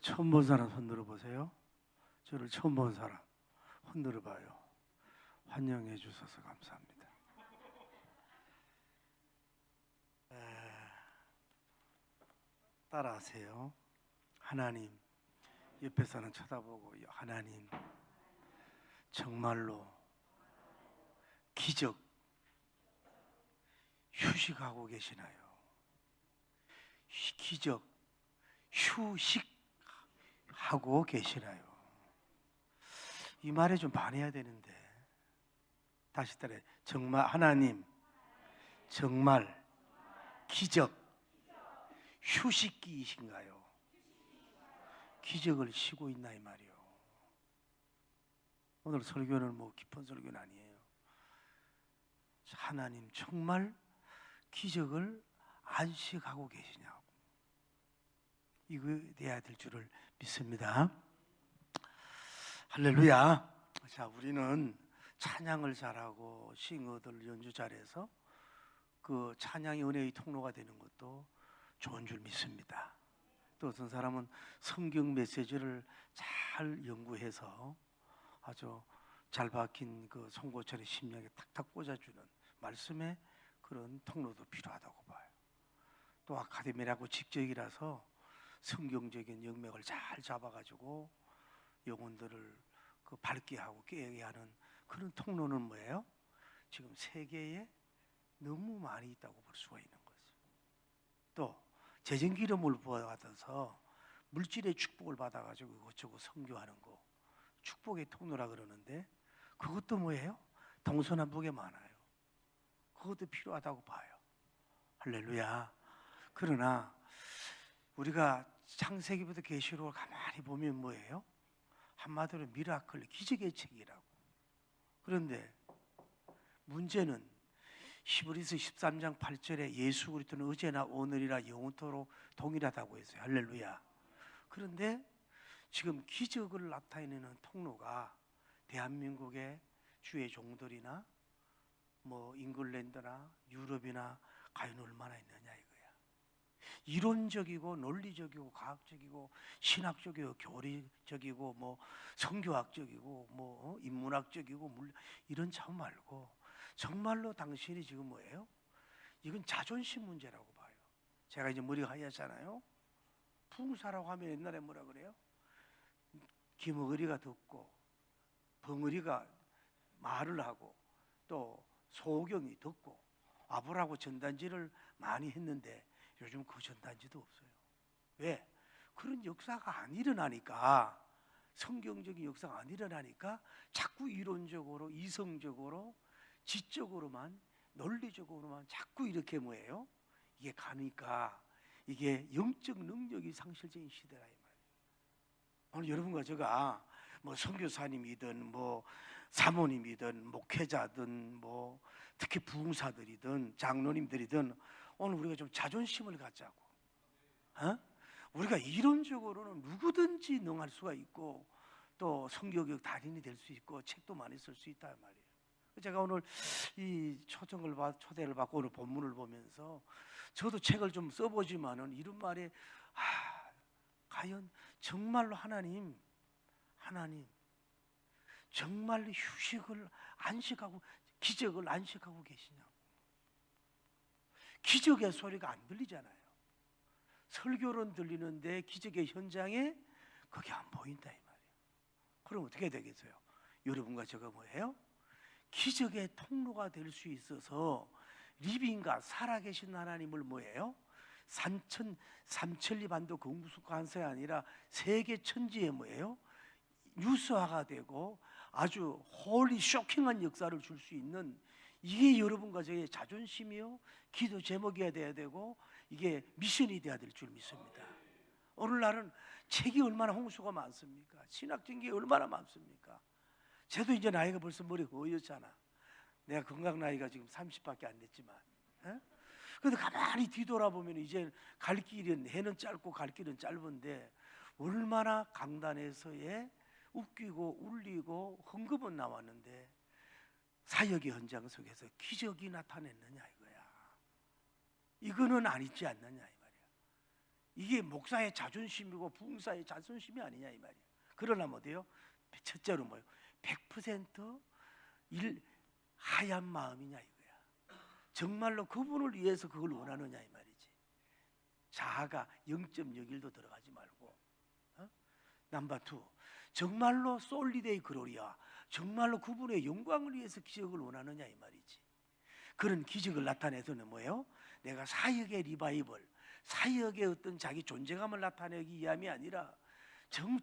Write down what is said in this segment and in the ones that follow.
처음 본 사람 손 들어보세요. 저를 처음 본 사람 흔들어 봐요. 환영해 주셔서 감사합니다. 따라하세요. 하나님, 옆에서는 쳐다보고, 하나님 정말로 기적 휴식하고 계시나요? 기적 휴식하고 계시나요? 이 말에 좀 반해야 되는데, 다시 따라해. 정말 하나님 정말 기적 휴식기이신가요? 기적을 쉬고 있나 이 말이요. 오늘 설교는 뭐 깊은 설교는 아니에요. 하나님 정말 기적을 안식하고 계시냐고, 이거에 돼야 될 줄을 믿습니다. 할렐루야. 자, 우리는 찬양을 잘하고 싱어들 연주 잘해서 그 찬양이 은혜의 통로가 되는 것도 좋은 줄 믿습니다. 또 어떤 사람은 성경 메시지를 잘 연구해서 아주 잘 박힌 그 송곳처럼 심령에 탁탁 꽂아주는 말씀의 그런 통로도 필요하다고 봐요. 또 아카데미라고 직접이라서 성경적인 영맥을 잘 잡아가지고 영혼들을 그 밝게 하고 깨게 하는 그런 통로는 뭐예요? 지금 세계에 너무 많이 있다고 볼 수가 있는 거죠. 또 재정기름을 부어받아서 물질의 축복을 받아가지고 이것저것 선교하는 거, 축복의 통로라 그러는데 그것도 뭐예요? 동서남북에 많아요. 그것도 필요하다고 봐요. 할렐루야. 그러나 우리가 창세기부터 계시록을 가만히 보면 뭐예요? 한마디로 미라클, 기적의 책이라고. 그런데 문제는 히브리서 13장 8절에 예수 그리스도는 어제나 오늘이라 영원토록 동일하다고 했어요. 할렐루야. 그런데 지금 기적을 나타내는 통로가 대한민국의 주의 종들이나 뭐 잉글랜드나 유럽이나 과연 얼마나 있느냐 이거야. 이론적이고 논리적이고 과학적이고 신학적이고 교리적이고 뭐 성교학적이고 뭐 인문학적이고 이런 참 말고 정말로 당신이 지금 뭐예요? 이건 자존심 문제라고 봐요. 제가 이제 머리가 하얗잖아요. 풍사라고 하면 옛날에 뭐라 그래요? 기머거리가 듣고 벙어리가 말을 하고 또 소경이 듣고 아부라고 전단지를 많이 했는데 요즘 그 전단지도 없어요. 왜? 그런 역사가 안 일어나니까, 성경적인 역사가 안 일어나니까 자꾸 이론적으로 이성적으로 지적으로만 논리적으로만 자꾸 이렇게 뭐예요? 이게 가니까 이게 영적 능력이 상실적인 시대라 이 말이에요. 오늘 여러분과 제가 뭐 선교사님이든 뭐 사모님이든 목회자든 뭐 특히 부흥사들이든 장로님들이든 오늘 우리가 좀 자존심을 갖자고. 우리가 이론적으로는 누구든지 능할 수가 있고 또 성교육 달인이 될 수 있고 책도 많이 쓸 수 있다 말이에요. 제가 오늘 이 초대를 받고 오늘 본문을 보면서 저도 책을 좀 써보지만은 이런 말에 과연 정말로 하나님 정말로 휴식을 안식하고 기적을 안식하고 계시냐고. 기적의 소리가 안 들리잖아요. 설교는 들리는데 기적의 현장에 그게 안 보인다 이 말이에요. 그럼 어떻게 되겠어요? 여러분과 제가 뭐예요? 기적의 통로가 될 수 있어서 리빙과 살아계신 하나님을 뭐예요? 삼천리 반도 공부수관서가 아니라 세계 천지에 뭐예요? 뉴스화가 되고 아주 홀리 쇼킹한 역사를 줄 수 있는, 이게 여러분과 저의 자존심이요 기도 제목이어야 돼야 되고 이게 미션이 돼야 될 줄 믿습니다. 오늘날은 책이 얼마나 홍수가 많습니까? 신학적인 게 얼마나 많습니까? 저도 이제 나이가 벌써 머리가 어였잖아. 내가 건강 나이가 지금 30밖에 안 됐지만, 그런데 가만히 뒤돌아보면 이제 갈 길은, 해는 짧고 갈 길은 짧은데 얼마나 강단에서의 웃기고 울리고 흥금은 나왔는데 사역의 현장 속에서 기적이 나타냈느냐 이거야. 이거는 아니지 않느냐 이 말이야. 이게 목사의 자존심이고 부흥사의 자존심이 아니냐 이 말이에요. 그러려면 어때요? 첫째로 뭐예요? 100% 하얀 마음이냐 이거야. 정말로 그분을 위해서 그걸 원하느냐 이 말이지. 자아가 0.01도 들어가지 말고. 넘버 2, 정말로 솔리데이 그로리아, 정말로 그분의 영광을 위해서 기적을 원하느냐 이 말이지. 그런 기적을 나타내서는 뭐예요? 내가 사역의 리바이벌, 사역의 어떤 자기 존재감을 나타내기 위함이 아니라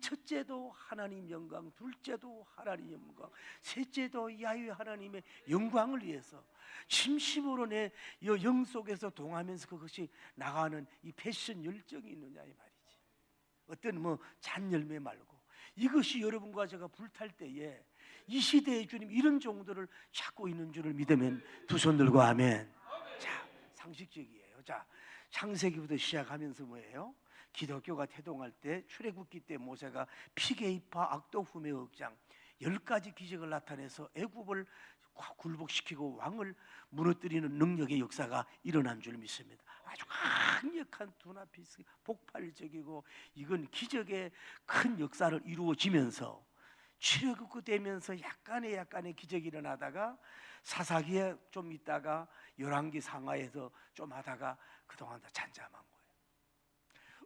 첫째도 하나님 영광, 둘째도 하나님 영광, 셋째도 야훼 하나님의 영광을 위해서 진심으로 내 영 속에서 동하면서 그것이 나가는 이 패션 열정이 있느냐 이 말이지. 어떤 뭐 잔열매 말고 이것이 여러분과 제가 불탈 때에 이 시대의 주님 이런 정도를 찾고 있는 줄을 믿으면 두 손 들고 아멘. 자, 상식적이에요. 자, 창세기부터 시작하면서 뭐예요? 기독교가 태동할 때 출애굽기 때 모세가 피게이파 악독후메 억장 10가지 기적을 나타내서 애굽을 굴복시키고 왕을 무너뜨리는 능력의 역사가 일어난 줄 믿습니다. 아주 강력한 두나피스 폭발적이고 이건 기적의 큰 역사를 이루어지면서 출애굽 되면서 약간의 기적이 일어나다가 사사기에 좀 있다가 열왕기 상하에서 좀 하다가 그동안 다 잠잠한 거예요.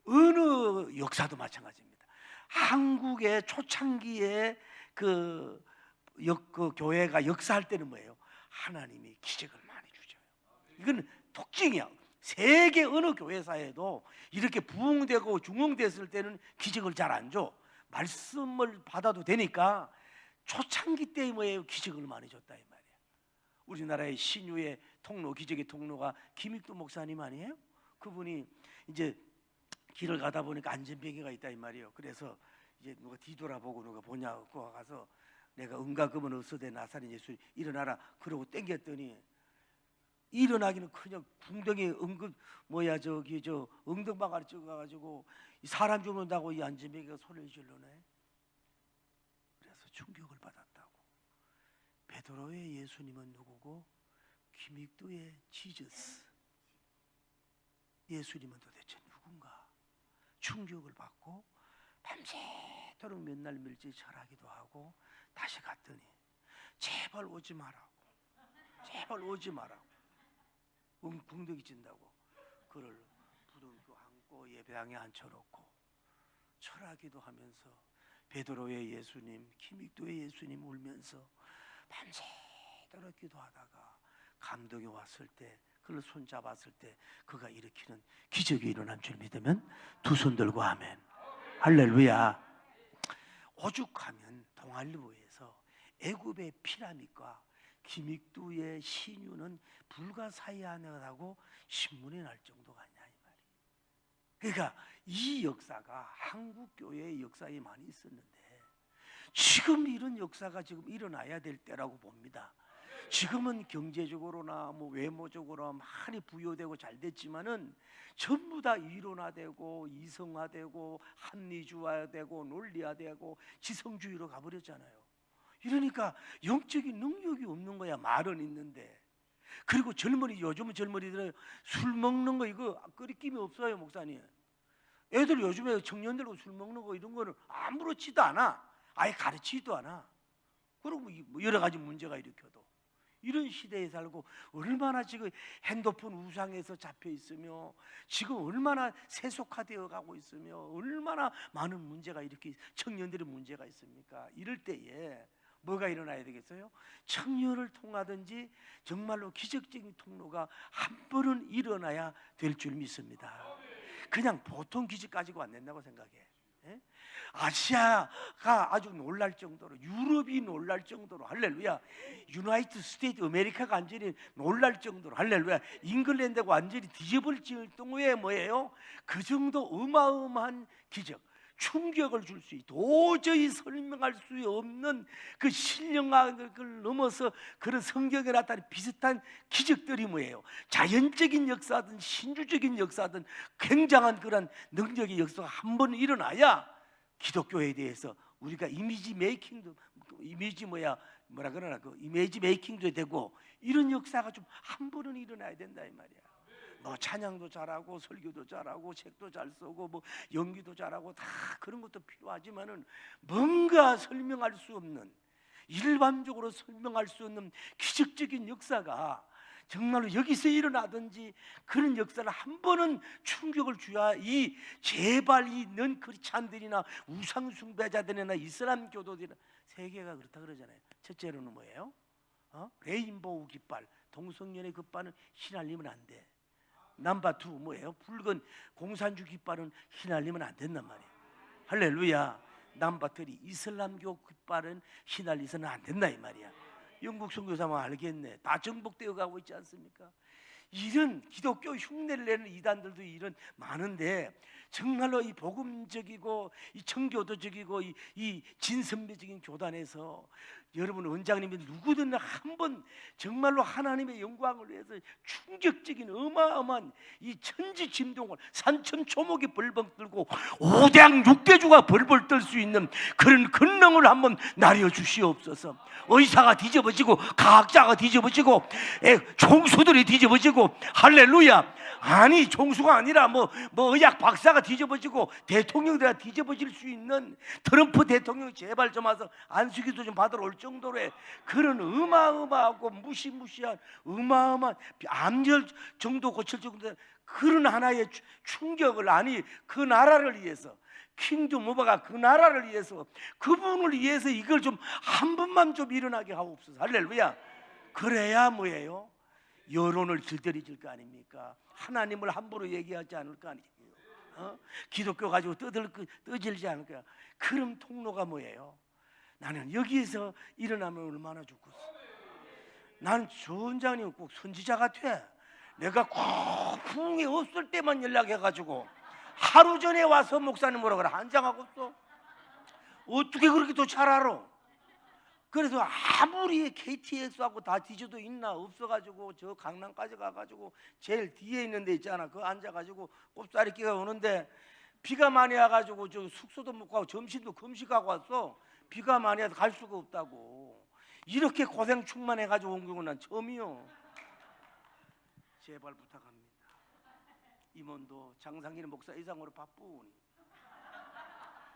어느 역사도 마찬가지입니다. 한국의 초창기에 그 교회가 역사할 때는 뭐예요? 하나님이 기적을 많이 주죠. 이건 특징이야. 세계 어느 교회사에도 이렇게 부흥되고 중흥됐을 때는 기적을 잘 안 줘. 말씀을 받아도 되니까 초창기 때 뭐예요? 기적을 많이 줬다 이 말이야. 우리나라의 신유의 통로, 기적의 통로가 김익도 목사님 아니에요? 그분이 이제 길을 가다 보니까 안전뱅이가 있다 이 말이에요. 그래서 이제 누가 뒤돌아보고 누가 보냐고 가서 내가 은가금은 없어대 나사렛 예수 일어나라 그러고 땡겼더니 일어나기는 그냥 궁덩이 엉덩방아를 찍어가지고 사람 죽는다고 이 안전뱅이가 소리를 질러네. 그래서 충격을 받았다고. 베드로의 예수님은 누구고 김익도의 지저스 예수님은 도대체 누군가 충격을 받고 밤새도록 몇 날 며칠 절하기도 하고 다시 갔더니 제발 오지 마라고, 제발 오지 마라고, 궁둥이 찐다고 그를 부둥켜 안고 예배당에 앉혀놓고 절하기도 하면서 베드로의 예수님, 김익도의 예수님 울면서 밤새도록 기도하다가 감동이 왔을 때 그를 손잡았을 때 그가 일으키는 기적이 일어난 줄 믿으면 두 손 들고 아멘. 할렐루야. 오죽하면 동아일보에서 애굽의 피라밋과 김익두의 신유는 불가사의하다고 신문에 날 정도가 아니냐 이 말이에요. 그러니까 이 역사가 한국 교회의 역사에 많이 있었는데 지금 이런 역사가 지금 일어나야 될 때라고 봅니다. 지금은 경제적으로나 뭐 외모적으로 많이 부여되고 잘 됐지만은 전부 다 이론화되고 이성화되고 합리주의화되고 논리화되고 지성주의로 가버렸잖아요. 이러니까 영적인 능력이 없는 거야. 말은 있는데. 그리고 요즘은 젊은이들은 술 먹는 거 이거 끄리낌이 없어요 목사님. 애들 요즘에 청년들고 술 먹는 거 이런 거는 아무렇지도 않아. 아예 가르치지도 않아. 그리고 뭐 여러 가지 문제가 일으켜도 이런 시대에 살고 얼마나 지금 핸드폰 우상에서 잡혀 있으며 지금 얼마나 세속화되어 가고 있으며 얼마나 많은 문제가 이렇게 청년들의 문제가 있습니까? 이럴 때에 뭐가 일어나야 되겠어요? 청년을 통하든지 정말로 기적적인 통로가 한 번은 일어나야 될 줄 믿습니다. 그냥 보통 기적 가지고 안 된다고 생각해. 아시아가 아주 놀랄 정도로, 유럽이 놀랄 정도로, 할렐루야, 유나이티드 스테이트 아메리카가 완전히 놀랄 정도로, 할렐루야, 잉글랜드가 완전히 뒤집을 정도의 뭐예요? 그 정도 어마어마한 기적, 충격을 줄 수 있고 도저히 설명할 수 없는 그 신령함을 넘어서 그런 성경에 나타난 비슷한 기적들이 뭐예요? 자연적인 역사든 신주적인 역사든 굉장한 그런 능력의 역사가 한 번 일어나야 기독교에 대해서 우리가 이미지 메이킹도 뭐라 그러나 그 이미지 메이킹도 되고 이런 역사가 좀 한 번은 일어나야 된다 이 말이야. 뭐 찬양도 잘하고 설교도 잘하고 책도 잘 쓰고 뭐 연기도 잘하고 다 그런 것도 필요하지만은 뭔가 설명할 수 없는, 일반적으로 설명할 수 없는 기적적인 역사가 정말로 여기서 일어나든지 그런 역사를 한 번은 충격을 줘야 이 제발 이 넌 크리스찬들이나 우상 숭배자들이나 이슬람 교도들이나 세계가 그렇다 그러잖아요. 첫째로는 뭐예요? 레인보우 깃발, 동성연애 깃발은 휘날리면 안 돼. 넘버 투 뭐예요? 붉은 공산주 깃발은 휘날리면 안 된단 말이에요. 할렐루야. 넘버 쓰리 이슬람교 깃발은 휘날리서는 안 된다 이 말이야. 영국 선교사만 알겠네. 다 정복되어 가고 있지 않습니까? 이런 기독교 흉내를 내는 이단들도 이런 많은데, 정말로 이 복음적이고 이 청교도적이고 이 진선배적인 교단에서 여러분 원장님이 누구든 한번 정말로 하나님의 영광을 위해서 충격적인 어마어마한 이 천지짐동을 산천초목이 벌벌 떨고 오대양 육대주가 벌벌 떨 수 있는 그런 권능을 한번 나려 주시옵소서. 의사가 뒤집어지고 과학자가 뒤집어지고 총수들이 뒤집어지고, 할렐루야. 아니 총수가 아니라 뭐 의학 박사가 뒤집어지고 대통령들이 뒤집어질 수 있는, 트럼프 대통령이 제발 좀 와서 안수기도 좀 받으러 올 정도로의 그런 어마어마하고 무시무시한 어마어마한 암열 정도 고칠 정도의 그런 하나의 충격을, 아니 그 나라를 위해서, 킹덤 오버가 그 나라를 위해서, 그분을 위해서 이걸 좀 한 번만 좀 일어나게 하옵소서. 할렐루야. 그래야 뭐예요? 여론을 들들이질 거 아닙니까? 하나님을 함부로 얘기하지 않을 거 아니에요? 기독교 가지고 떠들지 않을 거야. 그럼 통로가 뭐예요? 나는 여기에서 일어나면 얼마나 좋겠어. 나는 저 원장님 꼭 선지자 같아. 내가 꼭 부흥이 없을 때만 연락해가지고 하루 전에 와서 목사님 뭐라 그래, 한장하고 있어. 어떻게 그렇게 또 잘 알아? 그래서 아무리 KTX하고 다 뒤져도 있나 없어가지고 저 강남까지 가가지고 제일 뒤에 있는 데 있잖아. 그거 앉아가지고 꼽사리끼가 오는데 비가 많이 와가지고 저 숙소도 못 가고 점심도 금식하고 왔어. 비가 많이 와서 갈 수가 없다고. 이렇게 고생 충만해가지고 온 경우는 난 처음이요. 제발 부탁합니다. 임원도 장상일 목사 이상으로 바쁘니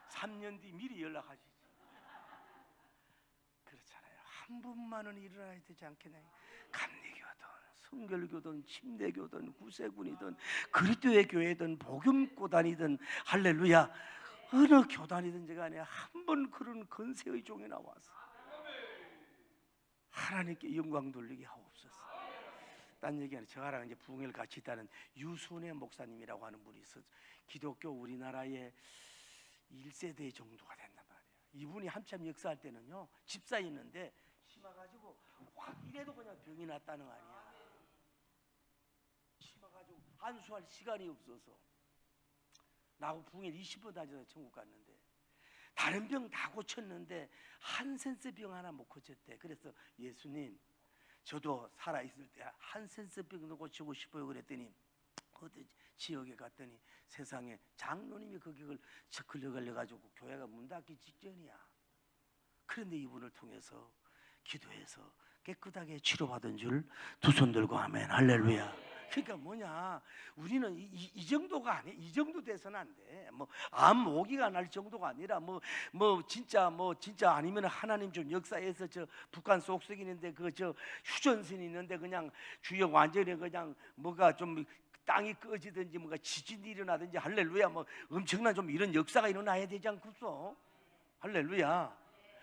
3년 뒤 미리 연락하시지. 그렇잖아요. 한 번만은 일어나야 되지 않겠냐. 감리교든 성결교든 침례교든 구세군이든 그리스도의 교회든 복음고단이든 할렐루야 어느 교단이든지 간에 한 번 그런 건세의 종이 나와서 하나님께 영광 돌리게 하옵소서. 딴 얘기 아니라 저랑 이제 부흥회를 같이 있다는 유순애 목사님이라고 하는 분이 있어. 기독교 우리나라의 1세대 정도가 된단 말이에요. 이분이 한참 역사할 때는요, 집사에 있는데 심어가지고 확 이래도 그냥 병이 났다는 거 아니야. 심어가지고 안수할 시간이 없어서 나하고 부흥회 20번 다녀서 천국 갔는데 다른 병 다 고쳤는데 한센스 병 하나 못 고쳤대. 그래서 예수님, 저도 살아있을 때 한센스 병도 고치고 싶어요 그랬더니 어디 지역에 갔더니 세상에 장로님이 그 길을 걸려 걸려가지고 교회가 문 닫기 직전이야. 그런데 이분을 통해서 기도해서 깨끗하게 치료받은 줄 두 손 들고 아멘 할렐루야. 그러니까 뭐냐, 우리는 이 정도가 아니야. 이 정도 돼서는 안 돼. 뭐 암 오기가 날 정도가 아니라 뭐 진짜 아니면 하나님 좀 역사에서 저 북한 속썩이 있는데 그 저 휴전선이 있는데 그냥 주역 완전히 그냥 뭐가 좀 땅이 꺼지든지 뭔가 지진이 일어나든지 할렐루야 뭐 엄청난 좀 이런 역사가 일어나야 되지 않겠어? 할렐루야.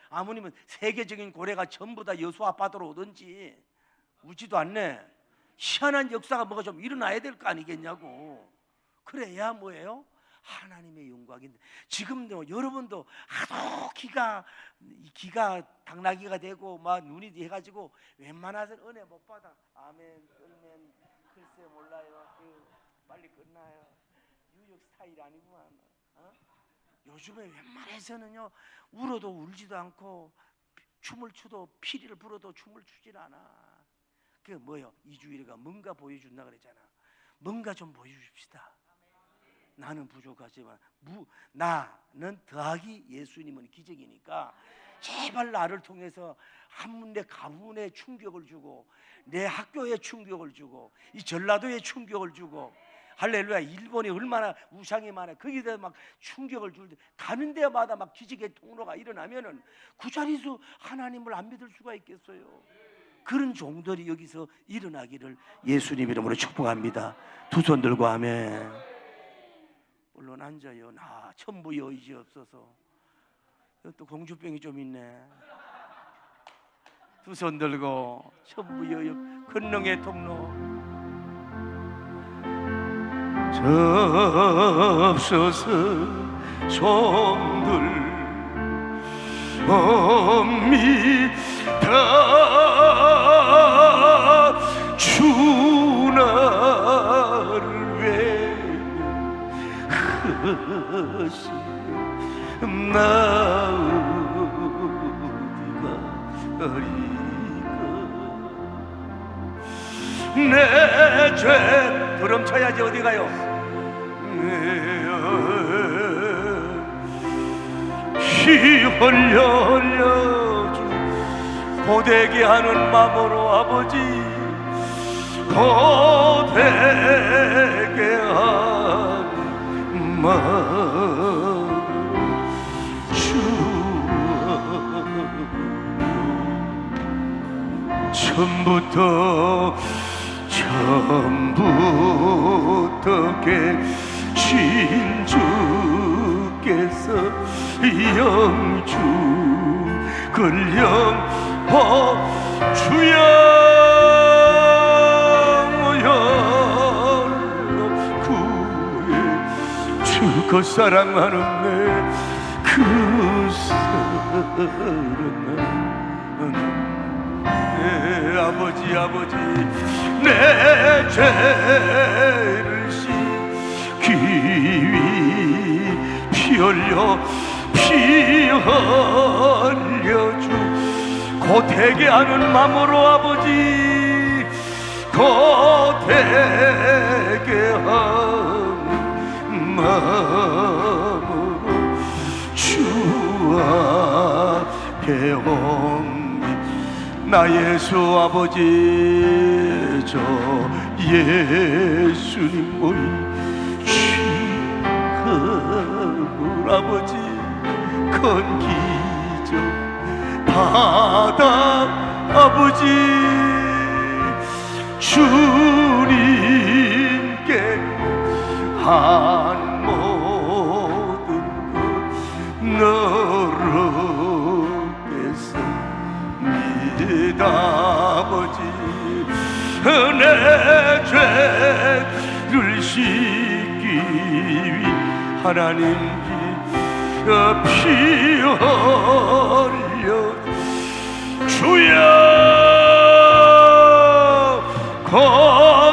아무니면 세계적인 고래가 전부 다 여수 아파트로 오든지 우지도 않네. 희한한 역사가 뭐가 좀 일어나야 될 거 아니겠냐고. 그래야 뭐예요? 하나님의 영광인데 지금도 여러분도 하도 기가 당나귀가 되고 막 눈이 해가지고 웬만해서 은혜 못 받아. 아멘, 뜰면 글쎄 몰라요. 빨리 끝나요. 뉴욕 스타일 아니구만. 요즘에 웬만해서는요 울어도 울지도 않고 춤을 추도 피리를 불어도 춤을 추질 않아. 그게 뭐예요? 이주일이가 뭔가 보여준다 그랬잖아. 뭔가 좀 보여줍시다. 나는 부족하지만 나는 더하기 예수님은 기적이니까 제발 나를 통해서 내 가문에 충격을 주고 내 학교에 충격을 주고 이 전라도에 충격을 주고 할렐루야. 일본이 얼마나 우상이 많아. 거기다 막 충격을 줄 때 가는 데마다 막 기적의 통로가 일어나면은 그 자리에서 하나님을 안 믿을 수가 있겠어요. 그런 종들이 여기서 일어나기를 예수님 이름으로 축복합니다. 두 손 들고 아멘. 물론 앉아요. 나 천부의 의지 없어서. 또 공주병이 좀 있네. 두 손 들고 천부의 권능의 통로. 접소서 손들 옵니다. 주 나를 위하시며 나 어디가 내 죄 드럼 쳐야지. 어디 가요? 피 흘려주 고되게 하는 마음으로 아버지 고되게 하는 마음 주 처음부터 계신 주께서 영주 근령 주여 구해 주고 사랑하는 내 그 사랑 아버지 내 죄를 씻기 위해 피 흘려주 고되게 하는 마음으로 아버지 고되게 하는 마음으로 주 앞에 나 예수 아버지 저 예수님 모이 취함을 아버지 큰 기적 바다 아버지 주님께 한 모든 것 너로 아버지 내 죄를 씻기 위해 하나님 피 흘려 주여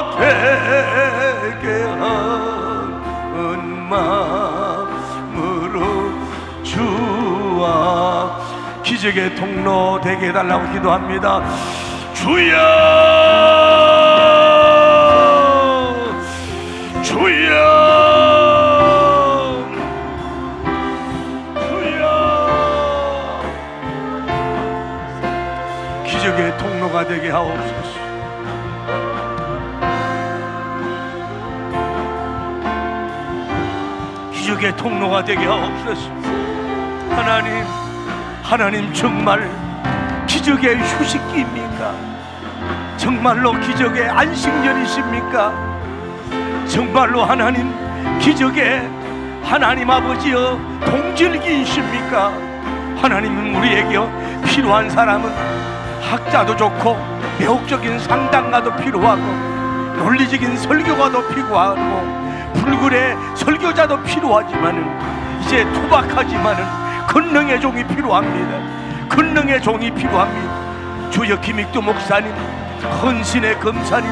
고되게 하는 마음으로 주와 기적의 통로 되게 해달라고 기도합니다. 주여 주여 주여 기적의 통로가 되게 하옵소서. 기적의 통로가 되게 하옵소서. 하나님 정말 기적의 휴식기입니까? 정말로 기적의 안식년이십니까? 정말로 하나님 기적의 하나님 아버지여 동질기이십니까? 하나님은 우리에게 필요한 사람은 학자도 좋고 매혹적인 상담가도 필요하고 논리적인 설교가도 필요하고 불굴의 설교자도 필요하지만은 이제 투박하지만은 권능의 종이 필요합니다. 권능의 종이 필요합니다. 주여 김익두 목사님, 헌신의 검사님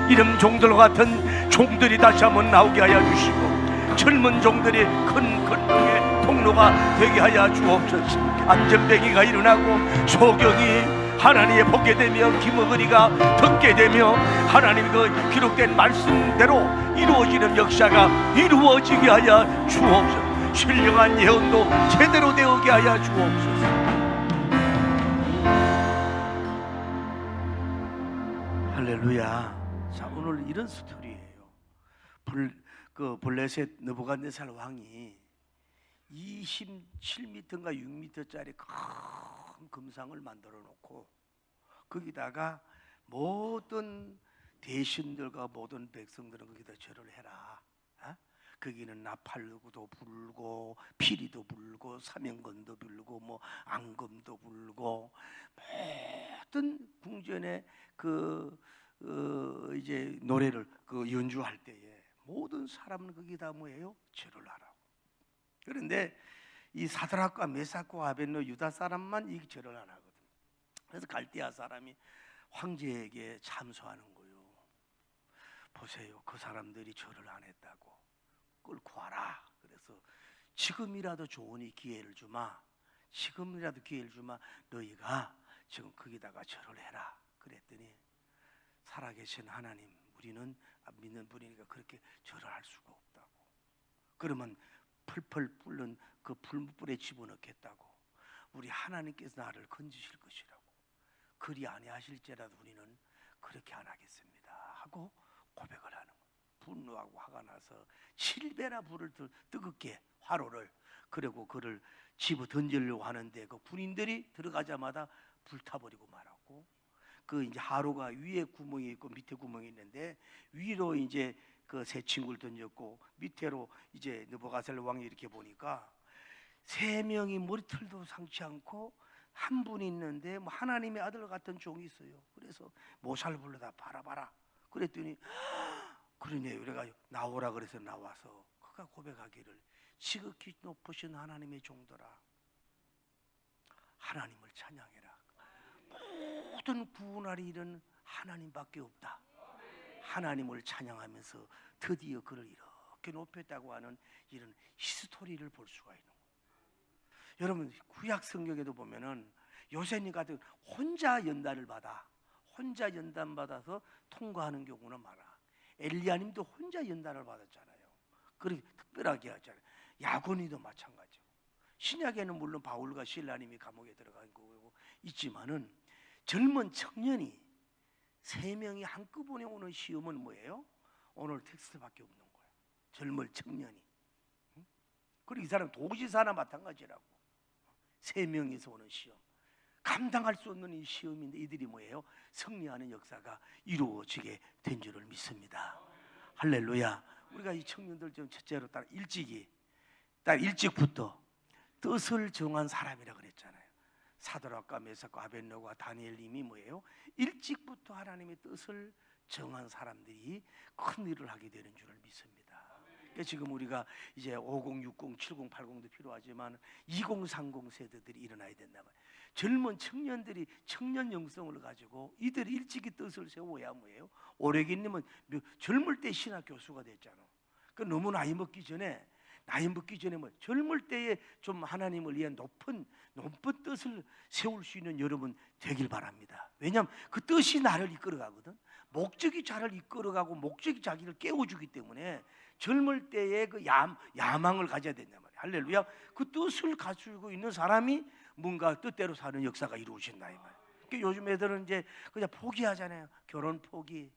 이런 종들 같은 종들이 다시 한번 나오게 하여 주시고 젊은 종들이 큰 권능의 통로가 되게 하여 주옵소서. 안전뱅이가 일어나고 소경이 하나님의 보게 되며 김어거리가 듣게 되며 하나님 그 기록된 말씀대로 이루어지는 역사가 이루어지게 하여 주옵소서. 신령한 예언도 제대로 되게 하여 주옵소서. 할렐루야. 자, 오늘 이런 스토리예요. 블레셋 느부갓네살 왕이 27m인가 6m짜리 큰 금상을 만들어 놓고 거기다가 모든 대신들과 모든 백성들은 거기다 절을 해라. 거기는 나팔도 불고 피리도 불고 사명건도 불고 뭐 앙금도 불고 모든 궁전의 이제 노래를 연주할 때에 모든 사람은 거기다 뭐예요? 절을 하라고. 그런데 이 사드락과 메삭과 아벳노 유다 사람만 이 절을 안 하거든. 그래서 갈대아 사람이 황제에게 참소하는 거예요. 보세요, 그 사람들이 절을 안 했다고. 끌고 와라. 그래서 지금이라도 좋으니 기회를 주마. 지금이라도 기회를 주마. 너희가 지금 거기다가 절을 해라. 그랬더니 살아계신 하나님, 우리는 믿는 분이니까 그렇게 절을 할 수가 없다고. 그러면 펄펄 끓는 그 불불에 집어넣겠다고. 우리 하나님께서 나를 건지실 것이라고. 그리 아니하실지라도 우리는 그렇게 안 하겠습니다 하고 고백을 하는 거예요. 분노하고 화가 나서 7배나 불을 뜨겁게 화로를, 그리고 그를 집어 던지려고 하는데 그 군인들이 들어가자마자 불타버리고 말았고, 그 이제 하루가 위에 구멍이 있고 밑에 구멍이 있는데 위로 이제 그 새 친구를 던졌고 밑으로 이제 느부갓네살 왕이 이렇게 보니까 3명이 머리털도 상치 않고 한 분이 있는데 뭐 하나님의 아들 같은 종이 있어요. 그래서 모살 불러다 봐라. 그랬더니 그러네. 우리가 나오라 그래서 나와서 그가 고백하기를 지극히 높으신 하나님의 종들아, 하나님을 찬양해라. 모든 구원하리 일은 하나님밖에 없다. 하나님을 찬양하면서 드디어 그를 이렇게 높였다고 하는 이런 히스토리를 볼 수가 있는 거예요. 여러분, 구약 성경에도 보면은 요셉님 같은 혼자 연단을 받아서 통과하는 경우는 많아. 엘리야님도 혼자 연단을 받았잖아요. 그렇게 특별하게 하잖아요. 야고니도 마찬가지고. 신약에는 물론 바울과 실라님이 감옥에 들어간 거고 있지만은 젊은 청년이 3명이 한꺼번에 오는 시험은 뭐예요? 오늘 텍스트밖에 없는 거예요. 젊은 청년이. 그리고 이 사람 도지사나 마찬가지라고. 3명이서 오는 시험. 감당할 수 없는 이 시험인데 이들이 뭐예요? 승리하는 역사가 이루어지게 된 줄을 믿습니다. 할렐루야. 우리가 이 청년들 좀 첫째로 딱 일찍부터 뜻을 정한 사람이라 그랬잖아요. 사드락과 메삭과 아벳노고와 다니엘님이 뭐예요? 일찍부터 하나님의 뜻을 정한 사람들이 큰 일을 하게 되는 줄을 믿습니다. 그러니까 지금 우리가 이제 50, 60, 70, 80도 필요하지만 2030 세대들이 일어나야 된다 말이에요. 젊은 청년들이 청년 영성을 가지고 이들이 일찍이 뜻을 세워야 뭐예요? 오래기님은 젊을 때 신학 교수가 됐잖아. 그 너무 나이 먹기 전에 뭐 젊을 때에 좀 하나님을 위한 높은 뜻을 세울 수 있는 여러분 되길 바랍니다. 왜냐하면 그 뜻이 나를 이끌어가거든. 목적이 자를 이끌어가고 목적이 자기를 깨워주기 때문에 젊을 때에 그 야망을 가져야 된단 말이야. 할렐루야. 그 뜻을 가지고 있는 사람이 뭔가 뜻대로 사는 역사가 이루어진다 이 말이야. 그러니까 요즘 애들은 이제 그냥 포기하잖아요. 결혼 포기,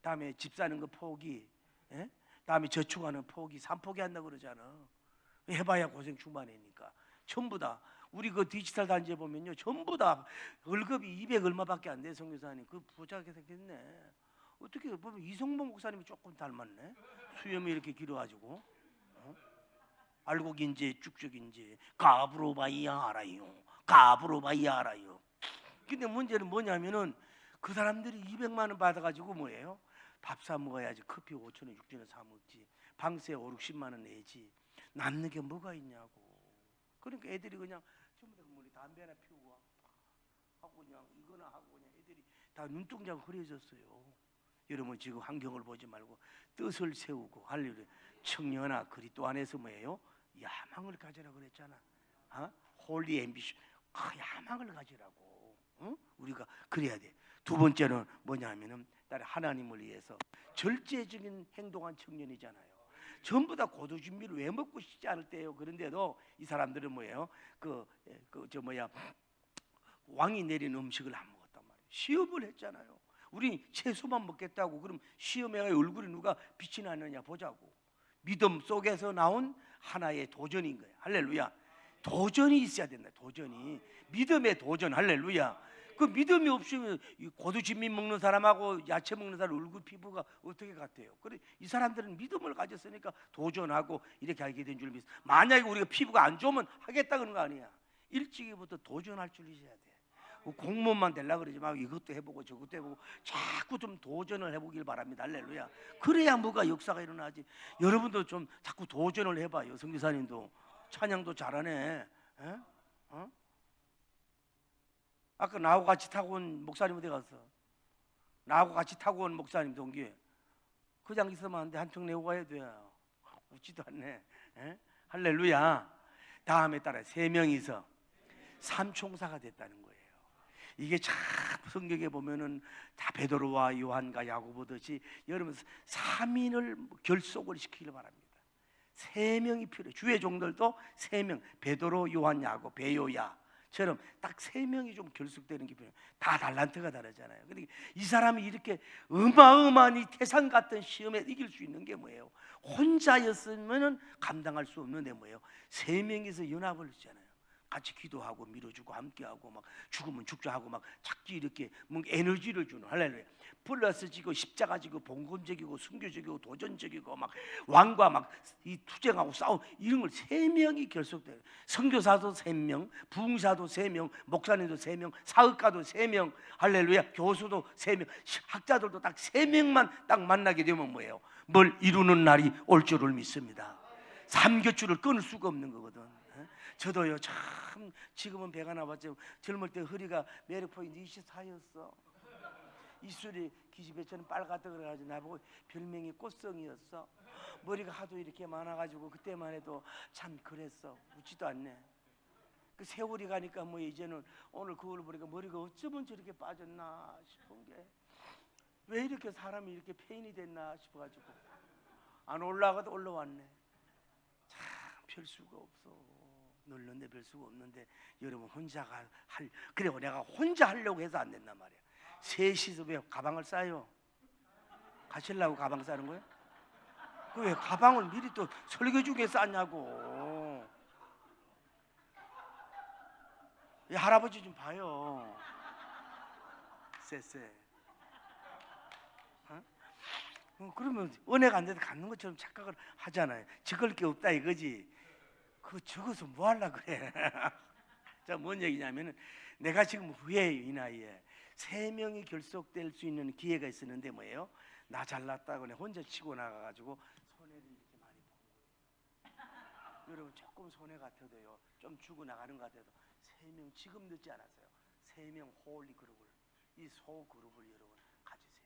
다음에 집 사는 거 포기, 다음에 저축하는 포기, 3포기 한다고 그러잖아. 해봐야 고생 충만하니까. 전부 다 우리 그 디지털 단지에 보면요, 전부 다 월급이 200 얼마밖에 안 돼. 선교사님 그 부자게 생겼네. 어떻게 보면 이성봉 목사님이 조금 닮았네. 수염이 이렇게 길어가지고. 알곡인지 쭉쭉인지 가브로바이야 알아요. 근데 문제는 뭐냐면은 그 사람들이 200만 원 받아가지고 뭐예요? 밥 사 먹어야지. 커피 5,000원 6,000원 사 먹지. 방세 5, 60만 원 내지. 남는 게 뭐가 있냐고. 그러니까 애들이 그냥 전부 다 담배나 피우고 하고 그냥 이거나 하고 그냥 애들이 다 눈동자가 흐려졌어요. 여러분 지금 환경을 보지 말고 뜻을 세우고 할렐루야. 청년아, 그리스도 안에서 뭐예요? 야망을 가지라 그랬잖아. 홀리 앰비션. 야망을 가지라고. 우리가 그래야 돼. 두 번째는 뭐냐면은 하나님을 위해서 절제적인 행동한 청년이잖아요. 전부 다 고도 준비를 왜 먹고 싶지 않을 때예요. 그런데도 이 사람들은 뭐예요? 왕이 내린 음식을 안 먹었단 말이에요. 시험을 했잖아요. 우리 채소만 먹겠다고 그럼 시험에 얼굴이 누가 빛이 나느냐 보자고. 믿음 속에서 나온 하나의 도전인 거예요. 할렐루야. 도전이 있어야 된다. 도전이. 믿음의 도전. 할렐루야. 그 믿음이 없으면 고두진미 먹는 사람하고 야채 먹는 사람 얼굴 피부가 어떻게 같아요? 그래 이 사람들은 믿음을 가졌으니까 도전하고 이렇게 하게 된 줄 믿어. 만약에 우리가 피부가 안 좋으면 하겠다 그런 거 아니야. 일찍이부터 도전할 줄 있어야 돼. 공무원만 되려고 그러지 말고 이것도 해보고 저것도 해보고 자꾸 좀 도전을 해보길 바랍니다. 할렐루야. 그래야 뭐가 역사가 일어나지. 여러분도 좀 자꾸 도전을 해봐요. 성교사님도 찬양도 잘하네. 에? 어? 아까 나하고 같이 타고 온 목사님 어디 갔어? 나하고 같이 타고 온 목사님 동기 그냥 있으면 안 돼. 한턱 내고 가야 돼. 웃지도 않네. 에? 할렐루야. 다음에 따라 3명이서 삼총사가 됐다는 거예요. 이게 참 성경에 보면은 다 베드로와 요한과 야고보 보듯이 여러분 3인을 결속을 시키길 바랍니다. 3명이 필요해요. 주의 종들도 3명, 베드로, 요한, 야고보, 베요야처럼 딱 3명이 좀 결속되는 게 필요해요. 다 달란트가 다르잖아요. 그러니까 이 사람이 이렇게 어마어마한 이 태산 같은 시험에 이길 수 있는 게 뭐예요? 혼자였으면 감당할 수 없는데 뭐예요? 3명이서 연합을 했잖아요. 같이 기도하고 밀어주고 함께하고 막 죽으면 죽자 하고 막 자꾸 이렇게 뭐 에너지를 주는. 할렐루야. 플러스 지고 십자가 지고 봉건적이고 순교적이고 도전적이고 막 왕과 막 이 투쟁하고 싸우 이런 걸 3명이 결속돼요. 선교사도 3명, 부흥사도 3명, 목사님도 3명, 사역가도 3명, 할렐루야. 교수도 3명, 학자들도 딱 3명만 딱 만나게 되면 뭐예요? 뭘 이루는 날이 올 줄을 믿습니다. 삼겹줄을 끊을 수가 없는 거거든. 저도요 참 지금은 배가 나왔죠. 젊을 때 허리가 매력포인트 24였어. 입술이 기집애처럼 빨갛다 그래가지고 나보고 별명이 꽃성이었어. 머리가 하도 이렇게 많아가지고 그때만 해도 참 그랬어. 웃지도 않네. 그 세월이 가니까 뭐 이제는 오늘 그걸 보니까 머리가 어쩌면 저렇게 빠졌나 싶은 게 왜 이렇게 사람이 이렇게 페인이 됐나 싶어가지고 안 올라가도 올라왔네. 참 별 수가 없어. 놀는데 별 수가 없는데 여러분 혼자가 그래요. 내가 혼자 하려고 해서 안 된단 말이야. 셋이서 왜 가방을 싸요? 가실라고 가방 싸는 거예요? 그 왜 가방을 미리 또 설교 중에 싸냐고. 이 할아버지 좀 봐요. 쎄쎄. 그러면 은혜가 안 돼도 갖는 것처럼 착각을 하잖아요. 적을 게 없다 이거지. 그거 적어서 뭐 하려고 그래. 자, 뭔 얘기냐면은 내가 지금 후회해요. 이 나이에 3명이 결속될 수 있는 기회가 있었는데 뭐예요? 나 잘났다고 내가 혼자 치고 나가가지고 손해를 이렇게 많이 본 거예요. 여러분 조금 손해 같아도요 좀 주고 나가는 것 같아도 3명 지금 늦지 않았어요. 3명 홀리 그룹을 이 소 그룹을 여러분 가지세요.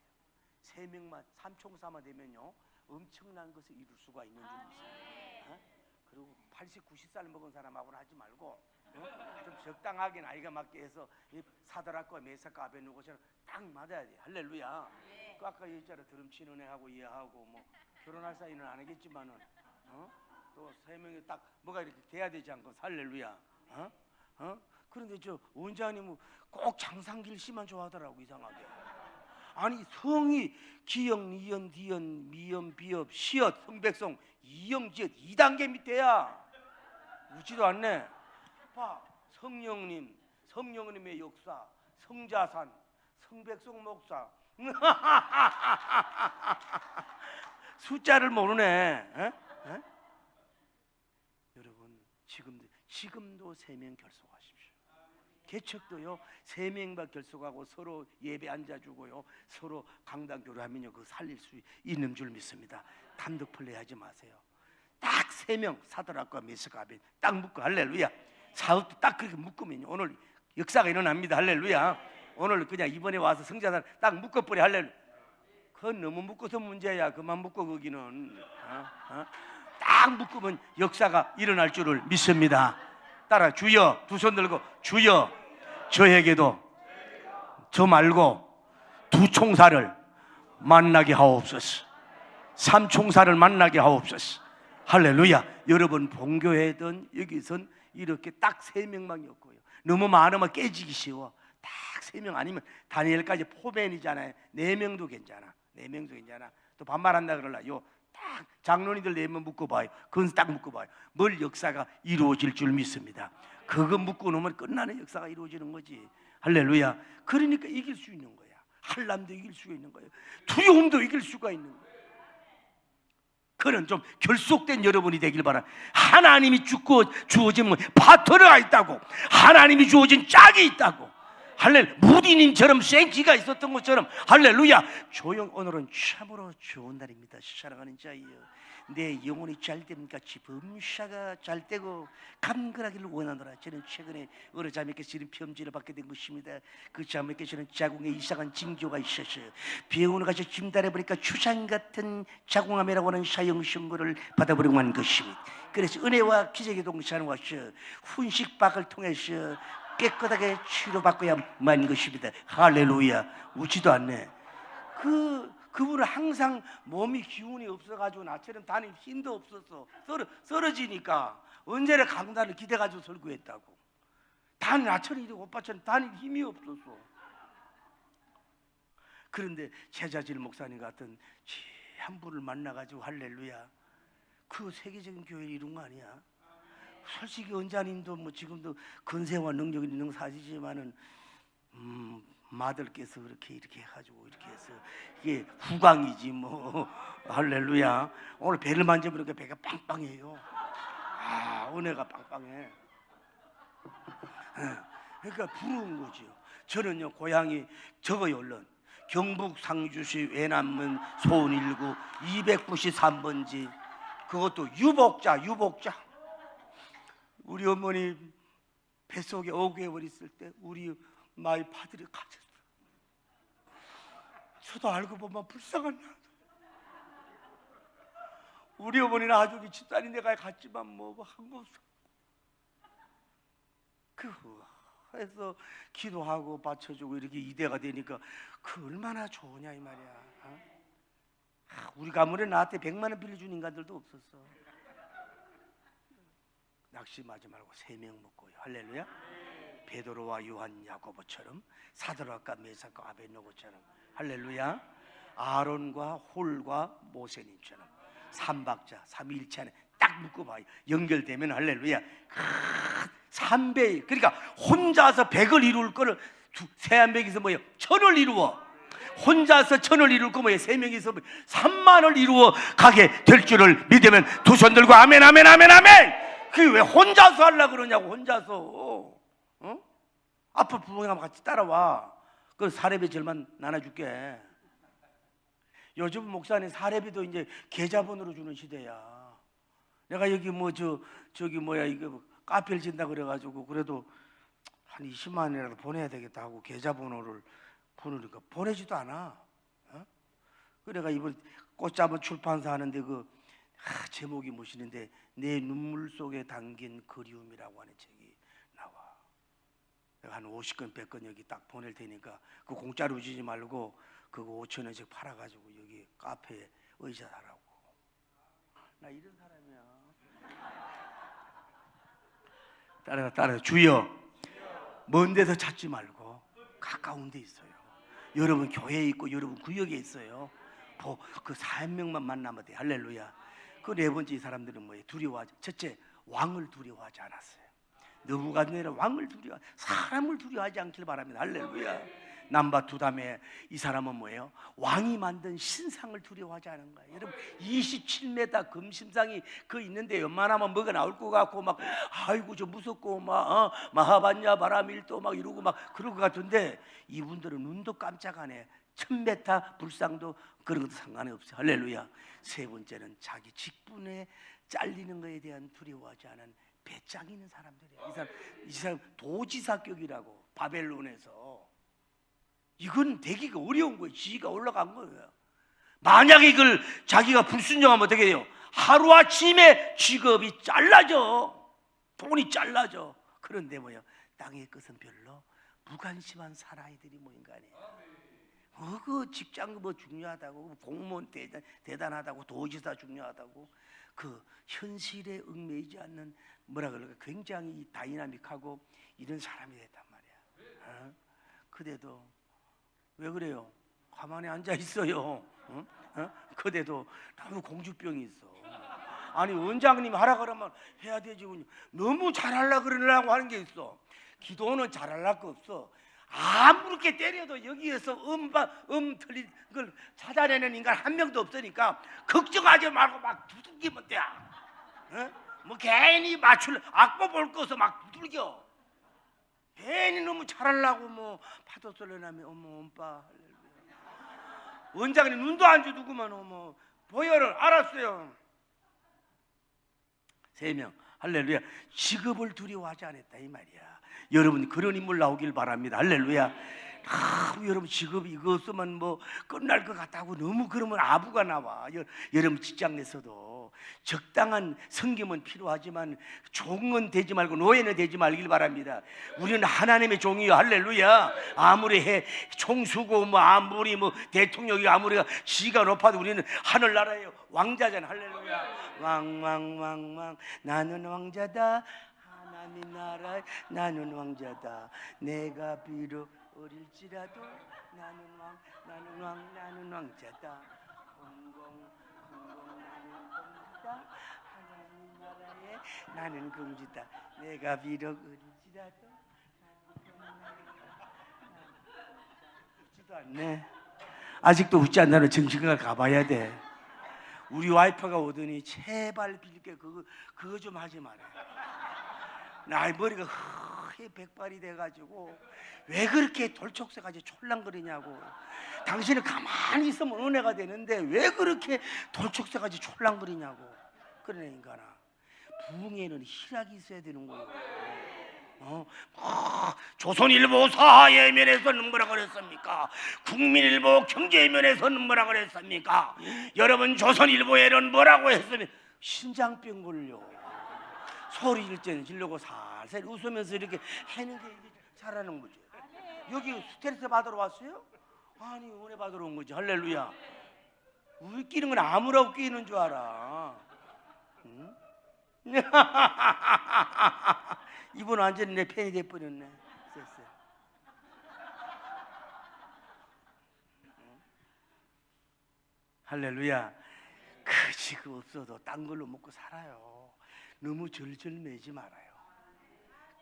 3명만 삼총사만 되면요 엄청난 것을 이룰 수가 있는 줄 믿어요. 그리고 80, 90살 먹은 사람하고는 하지 말고 좀 적당하게 나이가 맞게 해서 사드락과 메사카 아벤누고처럼 딱 맞아야 돼. 할렐루야. 그 아까 얘기했잖아. 드럼치는 애하고 얘하고 뭐 결혼할 사이는 안 하겠지만은 또 3명이 딱 뭐가 이렇게 돼야 되지 않고. 할렐루야. 그런데 저 원장님은 꼭 장상길 씨만 좋아하더라고. 이상하게. 아니 성이 기영, 이연, 디연, 미연, 비엽, 시엇, 성백성, 이영, 지읒 2단계 밑에야. 웃지도 않네. 봐, 성령님의 역사, 성자산, 성백성 목사. 숫자를 모르네. 에? 여러분 지금도 3명 결속하십시오. 개척도요 3명만 결속하고 서로 예배 앉아주고요 서로 강단 교류하면요 그 살릴 수 있는 줄 믿습니다. 단독 플레이하지 마세요. 딱 3명 사드락과 메사카 아벤 딱 묶고. 할렐루야. 사업도 딱 그렇게 묶으면 오늘 역사가 일어납니다. 할렐루야. 오늘 그냥 이번에 와서 성자단 딱 묶어버려. 할렐루야. 그건 너무 묶어서 문제야. 그만 묶어. 거기는 딱 묶으면 역사가 일어날 줄을 믿습니다. 따라 주여. 두 손 들고 주여 저에게도 저 말고 두 총사를 만나게 하옵소서. 3총사를 만나게 하옵소서. 할렐루야. 여러분 본교회든 여기선 이렇게 딱 3명만 였고요. 너무 많으면 깨지기 쉬워. 딱 3명 아니면 다니엘까지 포맨이잖아요. 4명도 괜찮아. 4명도 괜찮아. 또 반말한다 그러려. 딱 장로님들 4명 묶어봐요. 그건 딱 묶어봐요. 뭘 역사가 이루어질 줄 믿습니다. 그거 묶어놓으면 끝나는 역사가 이루어지는 거지. 할렐루야. 그러니까 이길 수 있는 거야. 한람도 이길 수가 있는 거예요. 두려움도 이길 수가 있는 거예요. 그런 좀 결속된 여러분이 되길 바랍니다. 하나님이 주어진 파트너가 있다고, 하나님이 주어진 짝이 있다고. 할렐루야. 무디님처럼 생기가 있었던 것처럼, 할렐루야. 오늘은 참으로 좋은 날입니다. 사랑하는 자여, 내 영혼이 잘 됩니까? 범사가 잘 되고 감건하기를 원하노라. 저는 최근에 어느 자매께서 이런 편지를 받게 된 것입니다. 그 자매께서는 자궁에 이상한 징조가 있어서 병원에 가서 진단해보니까 추상 같은 자궁암이라고 하는 사형 선고를 받아버리고 만 것입니다. 그래서 은혜와 기적의 동산에 와서 훈식박을 통해서 깨끗하게 치료받고야만 것입니다. 할렐루야. 웃지도 않네. 그분은 항상 몸이 기운이 없어가지고 나처럼 다닐 힘도 없었어. 쓰러지니까 언제나 강단을 기대가지고 설교했다고. 나처럼 이렇게 오빠처럼 다닐 힘이 없었어. 그런데 최자질 목사님 같은 한 분을 만나가지고, 할렐루야, 그 세계적인 교회를 이룬 거 아니야? 솔직히 원장님도 뭐 지금도 근세와 능력이 있는 사실이지만은 마들께서 이렇게 해가지고 이렇게 해서 이게 후광이지 뭐. 할렐루야. 오늘 배를 만져보니까 배가 빵빵해요. 은혜가 빵빵해. 그러니까 부러운 거지요. 저는요, 고향이 저거요, 얼른 경북 상주시 외남면 소은일구 293번지. 그것도 유복자. 우리 어머니 뱃속에 5개월 있을 때 우리 마이 파들이 가졌어요. 저도 알고 보면 불쌍한 나. 우리 어머니는 아주 집단이 내가 갔지만 뭐 한 거 없어. 해서 기도하고 받쳐주고 이렇게 이대가 되니까 그 얼마나 좋으냐 이 말이야. 우리 가문에 나한테 100만 원 빌려준 인간들도 없었어. 낙심하지 말고 3명 먹고요. 할렐루야. 베드로와 요한, 야고보처럼, 사드락과 메삭과 아벤노고처럼, 할렐루야. 아론과 홀과 모세님처럼 삼박자, 삼위일체 안에 딱 묶어봐요. 연결되면 할렐루야. 3배. 그러니까 혼자서 100을 이룰 거를 세한백이서 뭐예요? 1000을 이루어. 혼자서 1000을 이룰 거 뭐예요? 3명이서 3만을 이루어 가게 될 줄을 믿으면 두 손 들고 아멘. 그게 왜 혼자서 하려고 그러냐고. 혼자서. 앞으로 부모님하고 같이 따라와. 그 사례비 절만 나눠줄게. 요즘 목사님 사례비도 이제 계좌번호로 주는 시대야. 내가 여기 저기 이거 카페를 진다 그래가지고 그래도 한 20만 원이라도 보내야 되겠다 하고 계좌번호를 보내니까 보내지도 않아. 그래가 이번 꽃잡은 출판사 하는데 제목이 무엇이는데 내 눈물 속에 담긴 그리움이라고 하는 책이 나와. 내가 한 50건 100건 여기 딱 보낼 테니까 그 공짜로 주지 말고 그거 5,000원씩 팔아가지고 여기 카페에 의자 사라고. 나 이런 사람이야. 따라 주여. 먼 데서 찾지 말고 가까운 데 있어요. 여러분 교회에 있고 여러분 구역에 있어요. 그 4명만 만나면 돼. 할렐루야. 그 4번째 이 사람들은 뭐예요? 첫째, 왕을 두려워하지 않았어요. 느부갓네살 왕을 사람을 두려워하지 않길 바랍니다. 할렐루야. 남바 두 다음에 이 사람은 뭐예요? 왕이 만든 신상을 두려워하지 않은 거예요. 여러분 27m 금심상이 있는데 웬만하면 뭐가 나올 것 같고 막 아이고 저 무섭고 막 마하반야 바라밀도 막 이러고 막 그럴 것 같은데 이분들은 눈도 깜짝 안 해. 1000m 불상도 그런 것도 상관이 없어요. 할렐루야. 세 번째는 자기 직분에 잘리는 것에 대한 두려워하지 않은 배짱 있는 사람들이에요. 이 사람 도지사격이라고. 바벨론에서 이건 되기가 어려운 거예요. 지위가 올라간 거예요. 만약에 이걸 자기가 불순종하면 어떻게 돼요? 하루아침에 직업이 잘라져. 돈이 잘라져. 그런데 뭐예요? 땅의 것은 별로 무관심한 사나이들이 모인 거 아니에요. 그 직장 중요하다고, 공무원 대단하다고, 도지사 중요하다고, 그 현실에 얽매이지 않는 뭐라 그럴까, 굉장히 다이나믹하고 이런 사람이 됐단 말이야. 그대도 왜 그래요? 가만히 앉아 있어요. 응? 그대도 너무 공주병이 있어. 아니 원장님이 하라 그러면 해야 되지. 너무 잘하려 그러려고 하는 게 있어. 기도는 잘하려고 거 없어. 아무렇게 때려도 여기에서 틀린 걸 찾아내는 인간 한 명도 없으니까 걱정하지 말고 막 두들기면 돼. 뭐 괜히 맞출 악보 볼 거서 막 두들겨. 괜히 너무 잘하려고 뭐 파도 쏠려나면 어머 엄빠 원장님 눈도 안 주더구만. 어머 보여를 알았어요. 3명 할렐루야. 직업을 두려워하지 않았다 이 말이야. 여러분 그런 인물 나오길 바랍니다. 할렐루야. 여러분 직업 이거 쓰면 뭐 끝날 것 같다고 너무 그러면 아부가 나와. 여러분 직장 내에서도 적당한 섬김은 필요하지만 종은 되지 말고 노예는 되지 말길 바랍니다. 우리는 하나님의 종이요. 할렐루야. 아무리 총수고 뭐 아무리 뭐 대통령이 아무리 지가 높아도 우리는 하늘나라예요. 왕자잖아. 할렐루야. 왕왕왕왕 나는 왕자다. 하나님 나라에 나는 왕자다. 내가 비록 어릴지라도 나는 왕자다. 공공 나는 공주다. 하나님 나라에 나는 공주다. 내가 비록 어릴지라도 웃지도 않네. 아직도 웃지 않나는 정신과 가봐야 돼. 우리 와이프가 오더니 제발 빌게 그거 좀 하지 마라. 나의 머리가 백발이 돼가지고 왜 그렇게 돌촉새같이 촐랑거리냐고. 당신은 가만히 있으면 은혜가 되는데 왜 그렇게 돌촉새같이 촐랑거리냐고. 그러네 인간아. 부흥에는 희락이 있어야 되는 거예요. 조선일보 사회 면에서는 뭐라 그랬습니까? 국민일보 경제 면에서는 뭐라 그랬습니까? 여러분 조선일보에는 뭐라고 했습니까? 신장병 걸려. 소리 질 때는 지르고 살살 웃으면서 이렇게 하는 게 잘하는 거죠. 여기 스트레스 받으러 왔어요? 아니 은혜 받으러 온 거지. 할렐루야. 웃기는 건 아무나 웃기는 줄 알아. 응? 이분 완전히 내 팬이 돼버렸네. 할렐루야. 그 지금 없어도 딴 걸로 먹고 살아요. 너무 절절매지 말아요.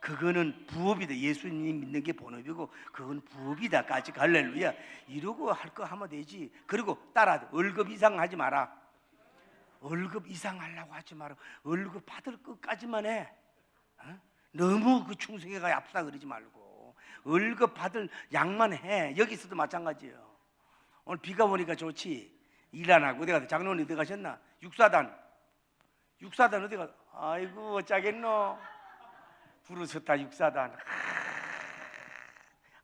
그거는 부업이다. 예수님 믿는 게 본업이고 그건 부업이다. 까지 할렐루야. 이러고 할 거 하면 되지. 그리고 따라 월급 이상 하지 마라. 월급 이상 하려고 하지 마라. 월급 받을 것까지만 해. 너무 그 충성해가 앞서 그러지 말고 월급 받을 양만 해. 여기서도 마찬가지예요. 오늘 비가 오니까 좋지. 일 안 하고 어디 가서 장로님 어디 가셨나? 육사단 어디 가? 아이고 어쩌겠노. 부르셨다 육사단.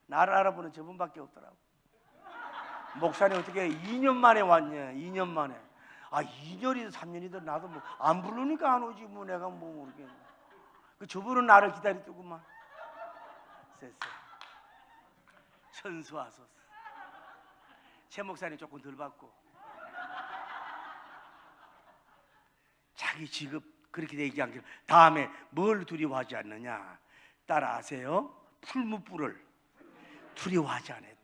나를 알아보는 저분밖에 없더라고. 목사님 어떻게 2년 만에 왔냐? 2년 만에. 2년이든 3년이든 나도 뭐 안 부르니까 안 오지 뭐 내가 뭐 모르겠네. 그 저분은 나를 기다리더구만. 쎄쎄. 천수하소서. 최 목사님 조금 덜 받고. 자기 직업 그렇게 얘기한 게 다음에 뭘 두려워하지 않느냐? 따라하세요. 풀무불을 두려워하지 않았다.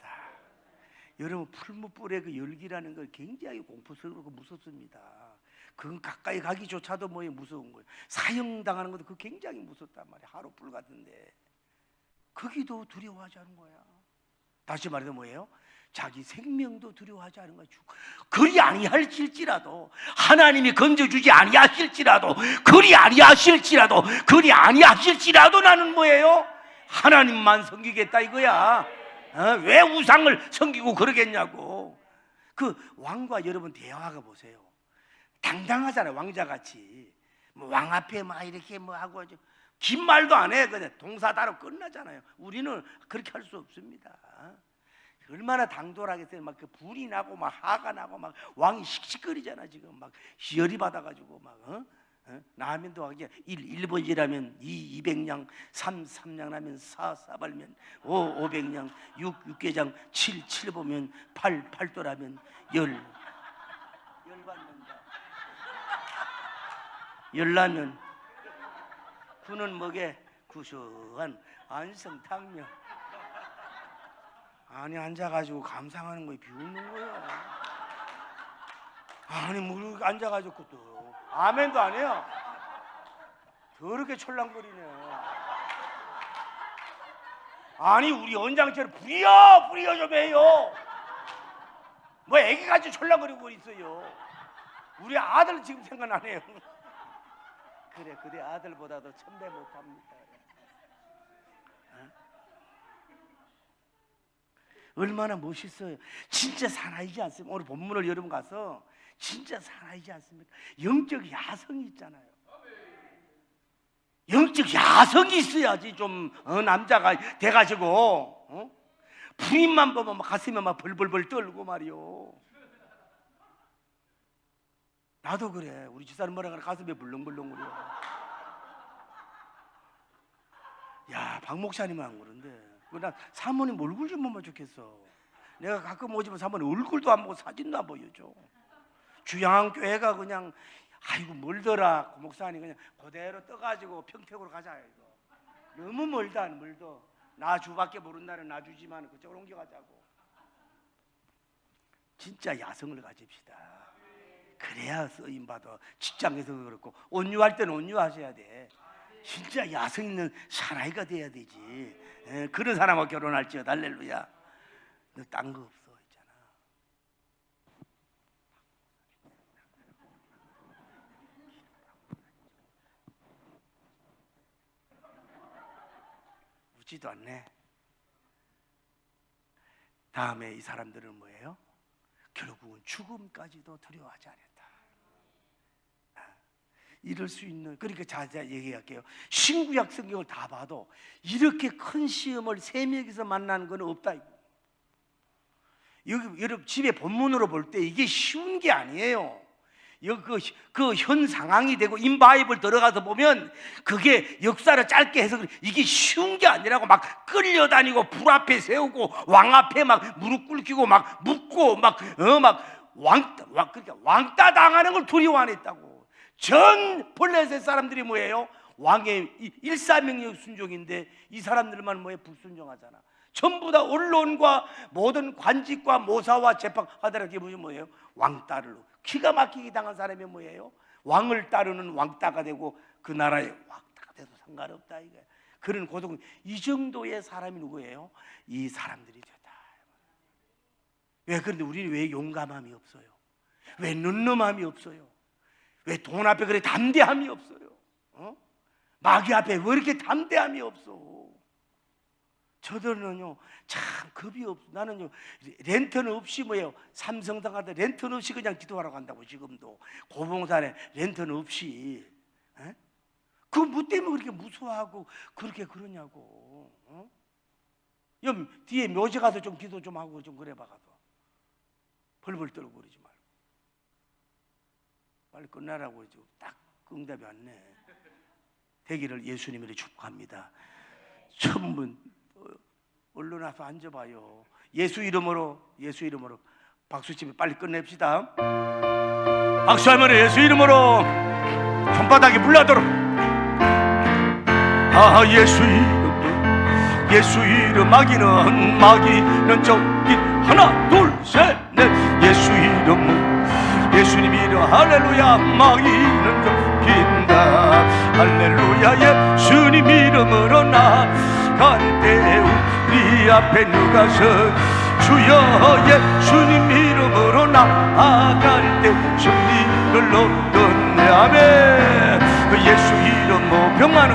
여러분 풀무불의 그 열기라는 걸 굉장히 공포스럽고 무섭습니다. 그건 가까이 가기조차도 뭐 무서운 거예요. 사형당하는 것도 그 굉장히 무섭단 말이에요. 하루 불 같은데 거기도 두려워하지 않은 거야. 다시 말해서 뭐예요? 자기 생명도 두려워하지 않은 거야. 그리 아니하실지라도 하나님이 건져주지 아니하실지라도 그리 아니하실지라도 나는 뭐예요? 하나님만 섬기겠다 이거야. 왜 우상을 섬기고 그러겠냐고. 그 왕과 여러분 대화가 보세요. 당당하잖아요. 왕자같이 뭐 왕 앞에 막 이렇게 뭐 하고 긴 말도 안 해. 그냥 동사다로 끝나잖아요. 우리는 그렇게 할 수 없습니다. 얼마나 당돌하겠어요. 막 그 불이 나고 막 화가 나고 막 왕이 씩씩거리잖아. 지금 막 열이 받아가지고 막 라면도 하게 1번이라면 200냥 3냥 라면 4발면 500냥 6개장 7 보면 8도라면 열받는다. 열라면 9는 뭐게 구수한 안성탕면 아니 앉아가지고 감상하는 거에 비웃는 거예요. 아니 뭘 앉아가지고 또 아멘도 안 해요. 더럽게 철랑거리네. 아니 우리 연장체를 부려 좀 해요. 뭐 애기같이 철랑거리고 있어요. 우리 아들 지금 생각나네요. 그래 그대 아들보다도 1000배 못합니다. 얼마나 멋있어요. 진짜 사나이지 않습니까? 오늘 본문을 여러분 가서 진짜 사나이지 않습니까? 영적 야성이 있잖아요. 영적 야성이 있어야지 좀 남자가 돼가지고 부인만 보면 막 가슴이 막 벌벌벌 떨고 말이요. 나도 그래. 우리 집사람 뭐라 그래? 가슴이 불렁불렁거려. 야, 박 목사님은 안 그런데. 난 사모님 얼굴 좀 보면 좋겠어. 내가 가끔 오지만 사모님 얼굴도 안 보고 사진도 안 보여줘. 주양교회가 그냥 아이고 멀더라. 그 목사님 그냥 그대로 떠가지고 평택으로 가자 이거. 너무 멀다 멀더. 나 주밖에 모르는 날은 나 주지만 그쪽으로 옮겨가자고. 진짜 야성을 가집시다. 그래야 쓰임 받아. 직장에서도 그렇고 온유할 때는 온유하셔야 돼. 진짜 야성 있는 사나이가 돼야 되지. 그런 사람하고 결혼할지어다. 할렐루야. 너 딴 거 없어 있잖아. 웃지도 않네. 다음에 이 사람들은 뭐예요? 결국은 죽음까지도 두려워하지 않았다. 이럴 수 있는, 그러니까 자자 얘기할게요. 신구약 성경을 다 봐도 이렇게 큰 시험을 세 명이서 만나는 건 없다. 여기 여러분 집에 본문으로 볼 때 이게 쉬운 게 아니에요. 여기 그 현 상황이 되고 인바이블 들어가서 보면 그게 역사를 짧게 해서 이게 쉬운 게 아니라고. 막 끌려다니고 불 앞에 세우고 왕 앞에 막 무릎 꿇기고 막 묻고 그러니까 왕따 당하는 걸 두려워 안 했다고. 전 블레셋 사람들이 뭐예요? 왕의 일사명령 순종인데 이 사람들만 뭐예요? 불순종하잖아. 전부 다 언론과 모든 관직과 모사와 재판하더라. 이게 뭐예요? 왕따를 기가 막히게 당한 사람이 뭐예요? 왕을 따르는 왕따가 되고 그 나라의 왕따가 돼도 상관없다 이게. 그런 고통. 이 정도의 사람이 누구예요? 이 사람들이 됐다. 왜 그런데 우리는 왜 용감함이 없어요? 왜 눈nom함이 없어요? 왜 돈 앞에 그래 담대함이 없어요? 마귀 앞에 왜 이렇게 담대함이 없어? 저들은요 참 겁이 없어. 나는요 랜턴 없이 뭐예요? 삼성당 가다 랜턴 없이 그냥 기도하러 간다고. 지금도 고봉산에 랜턴 없이. 그 뭐 때문에 그렇게 무서워하고 그렇게 그러냐고. 뒤에 묘지 가서 좀 기도 좀 하고 좀 그래 봐가도 벌벌 떨고 그러지 말고 빨리 끝나라고. 딱 응답이 왔네. 되기를 예수님으로 축복합니다. 천문 얼른 와서 앉아봐요. 예수 이름으로 박수 치면 빨리 끝냅시다. 박수하면 예수 이름으로 손바닥에 불나도록. 예수 이름 마귀는 쫓긴. 하나 둘 셋 넷. 예수 이름 예수님 이름 할렐루야. 마귀는 쫓긴다. 할렐루야. 예수님 이름으로 나갈 때 우리 앞에 누가 서. 주여 예수님 이름으로 나아갈 때 승리를 얻었네. 아멘. 예수 이름 병 많은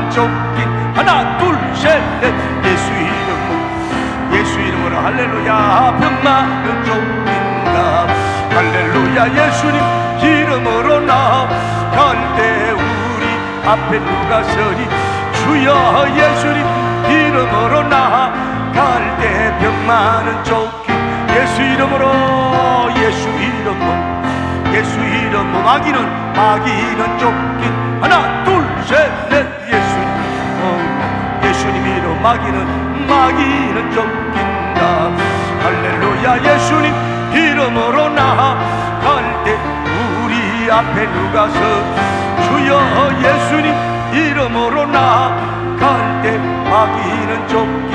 쫓긴. 하나 둘 셋 넷. 예수 이름으로 할렐루야. 병 많은 쫓긴다. 할렐루야. 예수님 이름으로 나아갈 때 우리 앞에 누가 서리. 주여 예수님 이름으로 나아갈 때 병 많은 쫓긴. 예수 이름으로 마귀는 쫓긴. 하나 둘 셋 넷. 예수님 이름 마귀는 쫓긴다. 할렐루야. 예수님 이름으로 나아갈 때 우리 앞에 누가 서. 주여 예수님 이름으로 나아갈 때 마귀는 쫓긴.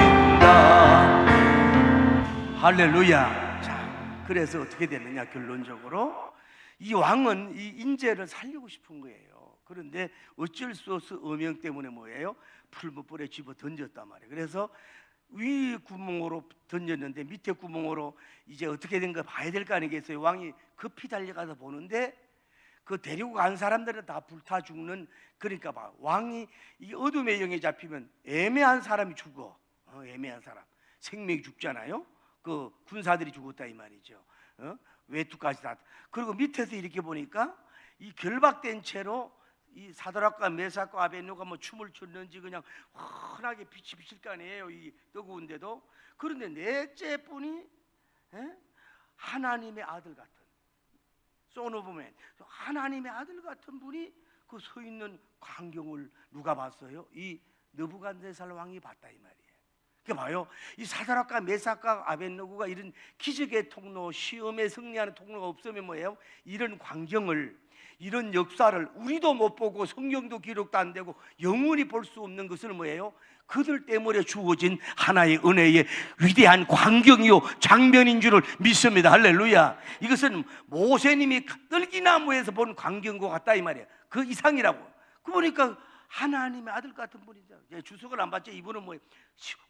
할렐루야. 자, 그래서 어떻게 됐느냐? 결론적으로 이 왕은 이 인재를 살리고 싶은 거예요. 그런데 어쩔 수 없어 어명 때문에 뭐예요? 풀무불에 집어 던졌단 말이에요. 그래서 위 구멍으로 던졌는데 밑에 구멍으로 이제 어떻게 된 거 봐야 될 거 아니겠어요? 왕이 급히 달려가서 보는데 그 데리고 간 사람들은 다 불타 죽는. 그러니까 봐, 왕이 이 어둠의 영에 잡히면 애매한 사람이 죽어. 애매한 사람 생명이 죽잖아요. 그 군사들이 죽었다 이 말이죠. 외투까지 다. 그리고 밑에서 이렇게 보니까 이 결박된 채로 이 사드락과 메삭과 아벳느고가 뭐 춤을 췄는지 그냥 환하게 빛이 비칠 거 아니에요, 이 뜨거운데도. 그런데 넷째 분이 하나님의 아들 같은 선 오브 맨, 하나님의 아들 같은 분이 그 서 있는 광경을 누가 봤어요? 이 느부갓네살 왕이 봤다 이 말이에요. 그러니까 봐요, 이 사드락과 메삭과 아벳느고가 이런 기적의 통로, 시험에 승리하는 통로가 없으면 뭐예요? 이런 광경을, 이런 역사를 우리도 못 보고 성경도 기록도 안 되고 영원히 볼 수 없는 것은 뭐예요? 그들 때문에 주어진 하나의 은혜의 위대한 광경이요 장면인 줄을 믿습니다. 할렐루야. 이것은 모세님이 떨기나무에서 본 광경과 같다 이 말이에요. 그 이상이라고. 그러니까 하나님의 아들 같은 분이죠. 주석을 안 봤죠. 이분은 뭐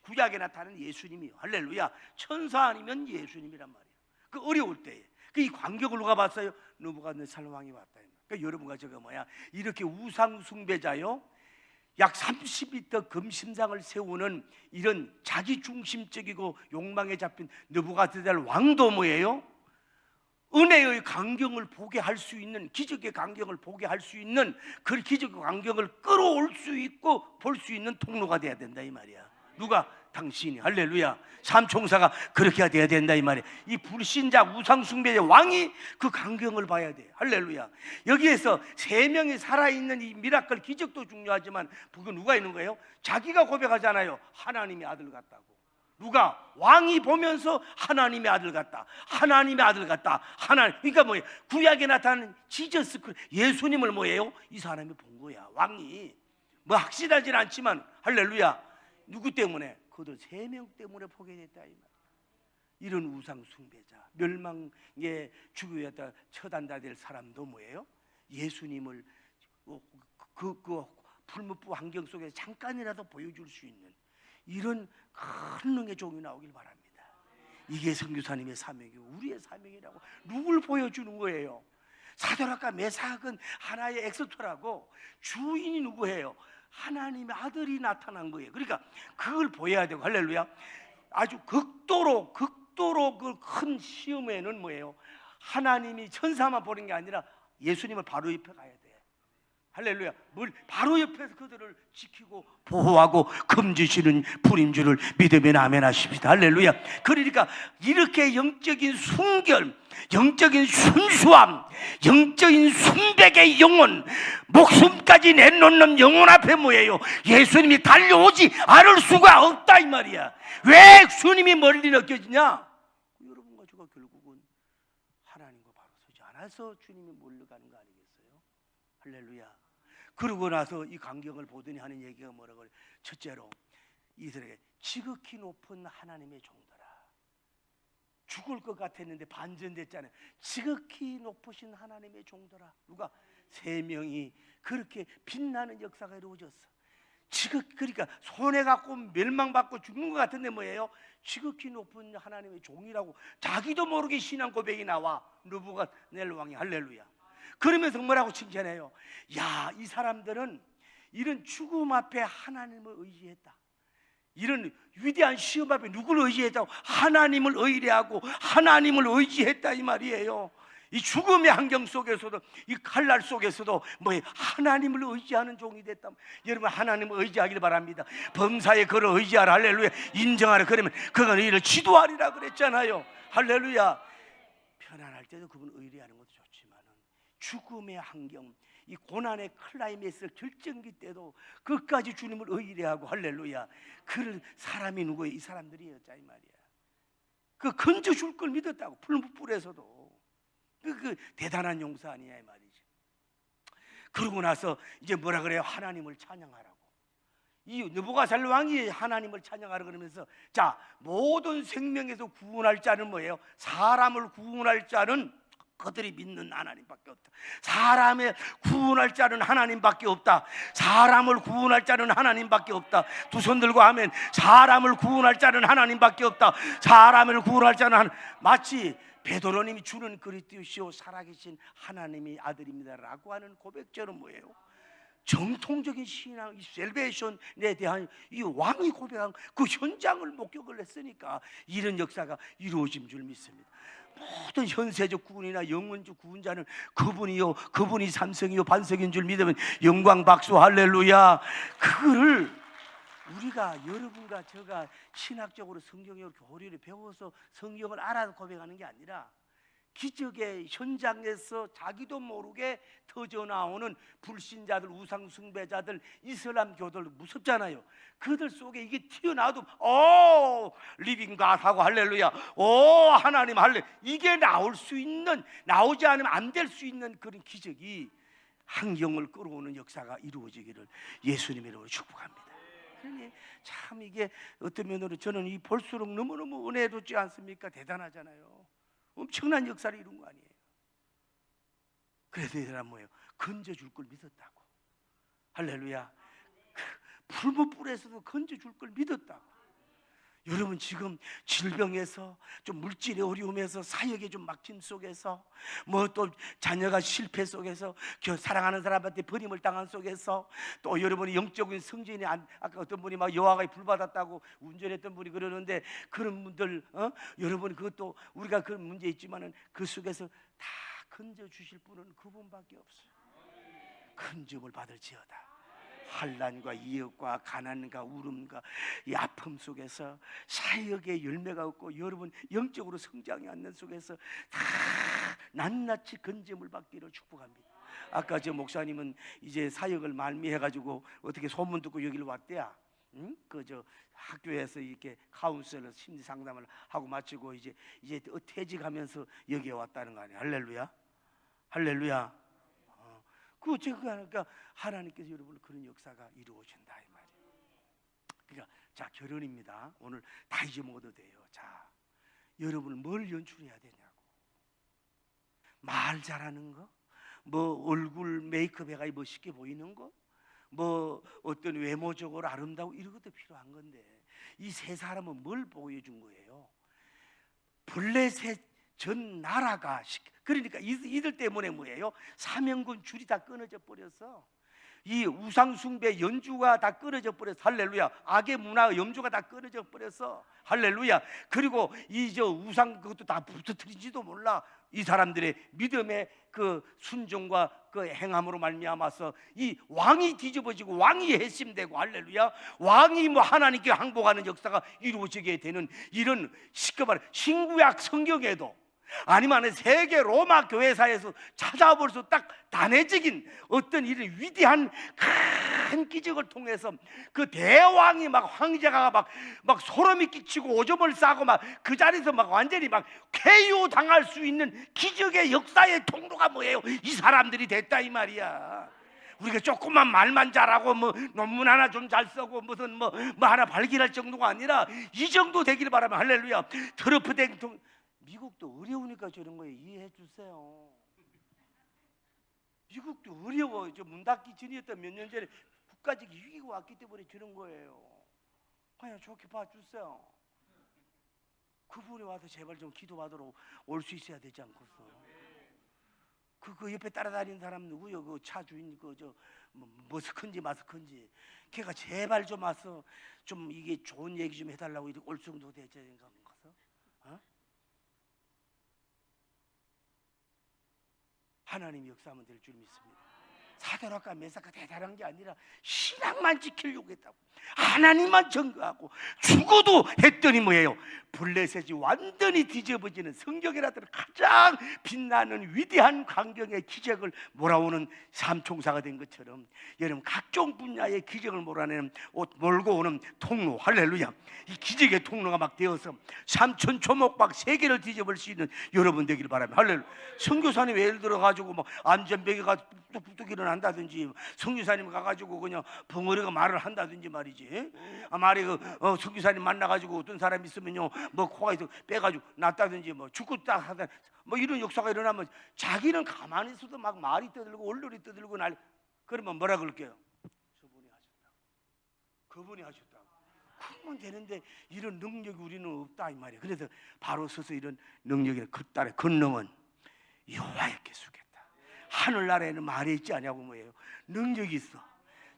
구약에 나타나는 예수님이요. 할렐루야. 천사 아니면 예수님이란 말이에요. 그 어려울 때에 이 광경을 누가 봤어요? 느부갓네살 왕이 봤다. 그러니까 여러분과 제가 뭐야? 이렇게 우상 숭배자요, 약 30m 금심상을 세우는 이런 자기중심적이고 욕망에 잡힌 느부갓네살 왕도 뭐예요? 은혜의 광경을 보게 할 수 있는, 기적의 광경을 보게 할 수 있는, 그 기적의 광경을 끌어올 수 있고 볼 수 있는 통로가 돼야 된다 이 말이야. 누가? 당신이. 할렐루야. 삼총사가 그렇게 돼야 된다 이 말이야. 이 불신자 우상숭배자 왕이 그 광경을 봐야 돼. 할렐루야. 여기에서 세 명이 살아있는 이 미라클 기적도 중요하지만 그거 누가 있는 거예요? 자기가 고백하잖아요. 하나님의 아들 같다고. 누가? 왕이 보면서 하나님의 아들 같다, 하나님의 아들 같다, 하나님. 그러니까 뭐예요? 구약에 나타나는 지저스, 예수님을 뭐예요? 이 사람이 본 거야. 왕이 뭐 확실하진 않지만 할렐루야. 누구 때문에? 그들 세 명 때문에 보게 됐다 이 말. 이런 우상 숭배자, 멸망의 죽여야 처단다 될 사람도 뭐예요? 예수님을 그 풀무불 환경 속에 잠깐이라도 보여줄 수 있는 이런 큰 능의 종이 나오길 바랍니다. 이게 선교사님의 사명이고 우리의 사명이라고. 누굴 보여주는 거예요? 사드락과 메삭은 하나의 엑스트라고 주인이 누구예요? 하나님의 아들이 나타난 거예요. 그러니까 그걸 보여야 되고. 할렐루야. 아주 극도로 그 큰 시험에는 뭐예요? 하나님이 천사만 보는 게 아니라 예수님을 바로 옆에 가야 돼. 할렐루야. 뭘 바로 옆에서 그들을 지키고 보호하고 금지시는 분인 줄을 믿으면 아멘 하십시다. 할렐루야. 그러니까 이렇게 영적인 순결, 영적인 순수함, 영적인 순백의 영혼, 목숨까지 내놓는 영혼 앞에 뭐예요? 예수님이 달려오지 않을 수가 없다 이 말이야. 왜 주님이 멀리 느껴지냐? 여러분과 제가 결국은 하나님과 바로 서지 않아서 주님이 몰려가는 거 아니겠어요? 할렐루야. 그러고 나서 이 광경을 보더니 하는 얘기가 뭐라고 그래요? 첫째로 이들에게 지극히 높은 하나님의 종들아. 죽을 것 같았는데 반전됐잖아요. 지극히 높으신 하나님의 종들아. 누가? 세 명이 그렇게 빛나는 역사가 이루어졌어. 그러니까 손해 갖고 멸망받고 죽는 것 같은데 뭐예요? 지극히 높은 하나님의 종이라고 자기도 모르게 신앙 고백이 나와. 느부갓네살 왕이. 할렐루야. 그러면서 뭐라고 칭찬해요? 야, 이 사람들은 이런 죽음 앞에 하나님을 의지했다. 이런 위대한 시험 앞에 누구를 의지했다고? 하나님을 의뢰하고 하나님을 의지했다 이 말이에요. 이 죽음의 환경 속에서도, 이 칼날 속에서도 뭐예요? 하나님을 의지하는 종이 됐다. 여러분, 하나님을 의지하길 바랍니다. 범사에 그를 의지하라. 할렐루야. 인정하라. 그러면 그가 너희를 지도하리라 그랬잖아요. 할렐루야. 편안할 때도 그분 의뢰하는 것도 좋지만 죽음의 환경, 이 고난의 클라이맥스 결정기 때도 끝까지 주님을 의뢰하고. 할렐루야. 그 사람이 누구예요? 이 사람들이었자 이 말이야. 그 건져 줄 걸 믿었다고. 풀무불에서도 그 대단한 용사 아니냐 이 말이지. 그러고 나서 이제 뭐라 그래요? 하나님을 찬양하라고. 이 느부갓살 왕이 하나님을 찬양하라 그러면서 자, 모든 생명에서 구원할 자는 뭐예요? 사람을 구원할 자는 그들이 믿는 하나님밖에 없다. 사람을 구원할 자는 하나님밖에 없다. 사람을 구원할 자는 하나님밖에 없다. 두 손 들고 하면 사람을 구원할 자는 하나님밖에 없다. 사람을 구원할 자는 마치 베드로님이 주는 그리스도시요 살아계신 하나님의 아들입니다라고 하는 고백처럼 뭐예요? 정통적인 신앙, 이 셀베이션에 대한 이 왕이 고백한 그 현장을 목격을 했으니까 이런 역사가 이루어진 줄 믿습니다. 모든 현세적 구원이나 영원적 구원자는 그분이요, 그분이 삼성이요 반석인 줄 믿으면 영광 박수 할렐루야. 그거를 우리가 여러분과 제가 신학적으로 성경의 교리를 배워서 성경을 알아서 고백하는 게 아니라 기적의 현장에서 자기도 모르게 터져 나오는 불신자들, 우상 숭배자들, 이슬람교들 무섭잖아요. 그들 속에 이게 튀어나와도 오 리빙 갓하고 할렐루야, 오 하나님 할렐, 이게 나올 수 있는, 나오지 않으면 안 될 수 있는 그런 기적이 환경을 끌어오는 역사가 이루어지기를 예수님의 이름으로 축복합니다. 그러니 참 이게 어떤 면으로 저는 이 볼수록 너무너무 은혜 돋지 않습니까? 대단하잖아요. 엄청난 역사를 이룬 거 아니에요. 그래서 이 사람 뭐예요? 건져줄 걸 믿었다고. 할렐루야. 풀무 뿔에서도 건져줄 걸 믿었다고. 여러분 지금 질병에서 좀 물질의 어려움에서 사역의 좀 막힘 속에서 뭐 또 자녀가 실패 속에서 사랑하는 사람한테 버림을 당한 속에서 또 여러분이 영적인 성진이 아까 어떤 분이 막 여호와가 불 받았다고 운전했던 분이 그러는데 그런 분들 여러분 그것도 우리가 그런 문제 있지만은 그 속에서 다 건져 주실 분은 그분밖에 없어요. 건짐을 받을지어다. 환난과 이역과 가난과 울음과 이 아픔 속에서 사역의 열매가 없고 여러분 영적으로 성장이 않는 속에서 다 낱낱이 건짐을 받기를 축복합니다. 아까 저 목사님은 이제 사역을 말미해가지고 어떻게 소문 듣고 여기를 왔대야. 응? 그 저 학교에서 이렇게 카운셀러 심리 상담을 하고 마치고 이제 퇴직하면서 여기에 왔다는 거 아니야. 할렐루야, 할렐루야. 그러니까 하나님께서 여러분을 그런 역사가 이루어진다 이 말이에요. 그러니까 자 결혼입니다. 오늘 다 잊어먹어도 돼요. 자 여러분을 뭘 연출해야 되냐고. 말 잘하는 거, 뭐 얼굴 메이크업 해가 멋있게 보이는 거, 뭐 어떤 외모적으로 아름다고 이런 것도 필요한 건데 이 세 사람은 뭘 보여준 거예요? 블레셋 전 나라가 그러니까 이들 때문에 뭐예요? 사명군 줄이 다 끊어져 버려서 이 우상숭배 연주가 다 끊어져 버려서 할렐루야. 악의 문화 염주가 다 끊어져 버려서 할렐루야. 그리고 이 저 우상 그것도 다 부서뜨린지도 몰라. 이 사람들의 믿음의 그 순종과 그 행함으로 말미암아서 이 왕이 뒤집어지고 왕이 해심되고 할렐루야. 왕이 뭐 하나님께 항복하는 역사가 이루어지게 되는 이런 시끄러운 신구약 성경에도 아니면 세계 로마 교회사에서 찾아볼 수 딱 단회적인 어떤 이런 위대한 큰 기적을 통해서 그 대왕이 막 황제가 막 소름이 끼치고 오줌을 싸고 막 그 자리에서 막 완전히 막 쾌유 당할 수 있는 기적의 역사의 통로가 뭐예요? 이 사람들이 됐다 이 말이야. 우리가 조금만 말만 잘하고 뭐 논문 하나 좀 잘 쓰고 무슨 뭐 하나 발견할 정도가 아니라 이 정도 되기를 바라면 할렐루야. 트럼프 대통령 미국도 어려우니까 저런 거에 이해해 주세요. 미국도 어려워. 저 문 닫기 전이었던 몇 년 전에 국가적 위기가 왔기 때문에 저런 거예요. 그냥 좋게 봐주세요. 그분이 와서 제발 좀 기도받으러 올 수 있어야 되지 않겠어? 그 옆에 따라다니는 사람 누구요? 그 차 주인 그저 머스크인지 마스크인지 걔가 제발 좀 와서 좀 이게 좋은 얘기 좀 해달라고 이렇게 올 정도 되지 않겠어? 하나님 역사하면 될 줄 믿습니다. 사도락과 메사가 대단한 게 아니라 신앙만 지키려고 했다고. 하나님만 증거하고 죽어도 했더니 뭐예요? 블레셋이 완전히 뒤집어지는 성경이라든 가장 빛나는 위대한 광경의 기적을 몰아오는 삼총사가 된 것처럼 여러분 각종 분야의 기적을 몰고 오는 통로 할렐루야. 이 기적의 통로가 막 되어서 삼천 초목박 세계를 뒤집을 수 있는 여러분 되기를 바랍니다. 할렐루야. 선교사님 예를 들어 가지고 뭐 안전벨트가 뚝뚝뚝 일어난다든지 선교사님 가가지고 그냥 벙어리가 말을 한다든지 말이야. 말이지. 말이 선교사님 만나가지고 어떤 사람 있으면요, 뭐 코가 있어 빼가지고 낫다든지 뭐 죽고 딱 하다 뭐 이런 역사가 일어나면 자기는 가만히 있어도 막 말이 떠들고 얼굴이 떠들고 그러면 뭐라 그럴게요? 저분이 하셨다. 그분이 하셨다. 그러면 되는데 이런 능력이 우리는 없다 이 말이에요. 그래서 바로 서서 이런 능력이 그 딸의 권능은 여호와께 주겠다. 하늘나라에는 말이 있지 않냐고 뭐예요? 능력이 있어.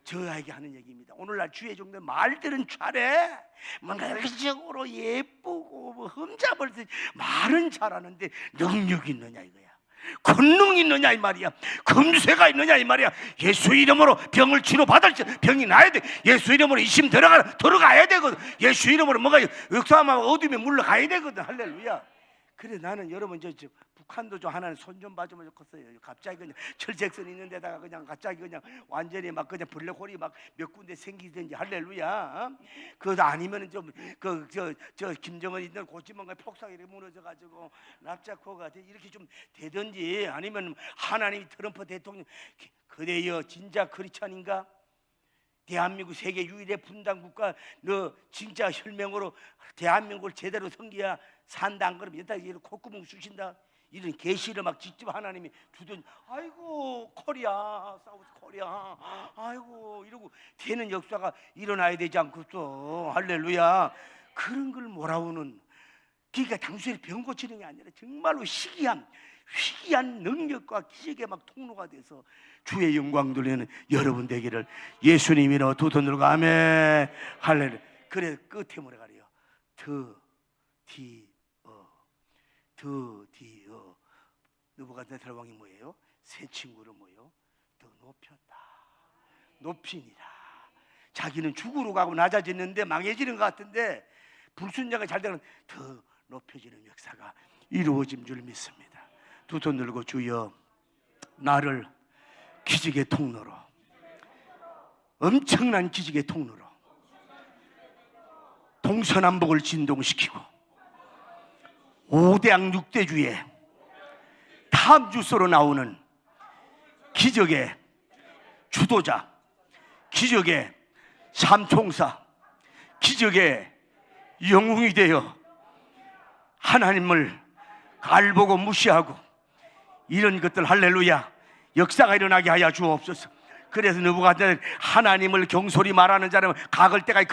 저에게 하는 얘기입니다. 오늘날 주의 종들 말들은 잘해. 뭔가 의식적으로 예쁘고 뭐 흠잡을 말은 잘하는데 능력이 있느냐 이거야. 권능이 있느냐 이 말이야. 금쇠가 있느냐 이 말이야. 예수 이름으로 병을 치료받을 때 병이 나야 돼. 예수 이름으로 이심 들어가야 되거든. 예수 이름으로 뭐가 역사하면 어둠에 물러가야 되거든. 할렐루야. 그래 나는 여러분 저 북한도 좀 하나는 손 좀 봐주면 좋겠어요. 갑자기 그냥 철책선 있는 데다가 그냥 갑자기 그냥 완전히 막 그냥 블랙홀이 막 몇 군데 생기든지 할렐루야. 그거 아니면은 좀 저 김정은 있는 고치먼가 폭삭 이렇게 무너져 가지고 납작호가 이렇게 좀 되든지 아니면 하나님이 트럼프 대통령 그래요 진짜 크리스찬인가? 대한민국 세계 유일의 분단 국가 너 진짜 혈맹으로 대한민국을 제대로 섬겨야 산다 안 그러면 여기다 콧구멍 쑤신다 이런 계시를 막 직접 하나님이 주던 아이고 코리아 사우스 코리아 아이고 이러고 되는 역사가 일어나야 되지 않겠어. 할렐루야. 그런 걸 몰아오는 그러니까 당신이 병 고치는 게 아니라 정말로 희귀한 능력과 기적의 막 통로가 돼서 주의 영광 돌리는 여러분 되기를 예수님이로 두 손 들고 아멘 할렐루야. 그래 끝에 뭐라 그래요? 드디어 느부갓네살 왕이 뭐예요? 새 친구를 뭐예요? 더 높였다. 높이니라. 자기는 죽으러 가고 낮아지는데 망해지는 것 같은데 불순종이 잘 되는 더 높여지는 역사가 이루어진 줄 믿습니다. 두 손 들고 주여 나를 기적의 통로로 엄청난 기적의 통로로 동서남북을 진동시키고 5대양 6대주의 탐주소로 나오는 기적의 주도자, 기적의 삼총사, 기적의 영웅이 되어 하나님을 알보고 무시하고 이런 것들 할렐루야 역사가 일어나게 하여 주옵소서. 그래서 느부갓네살 하나님을 경솔히 말하는 자는 각을 때까지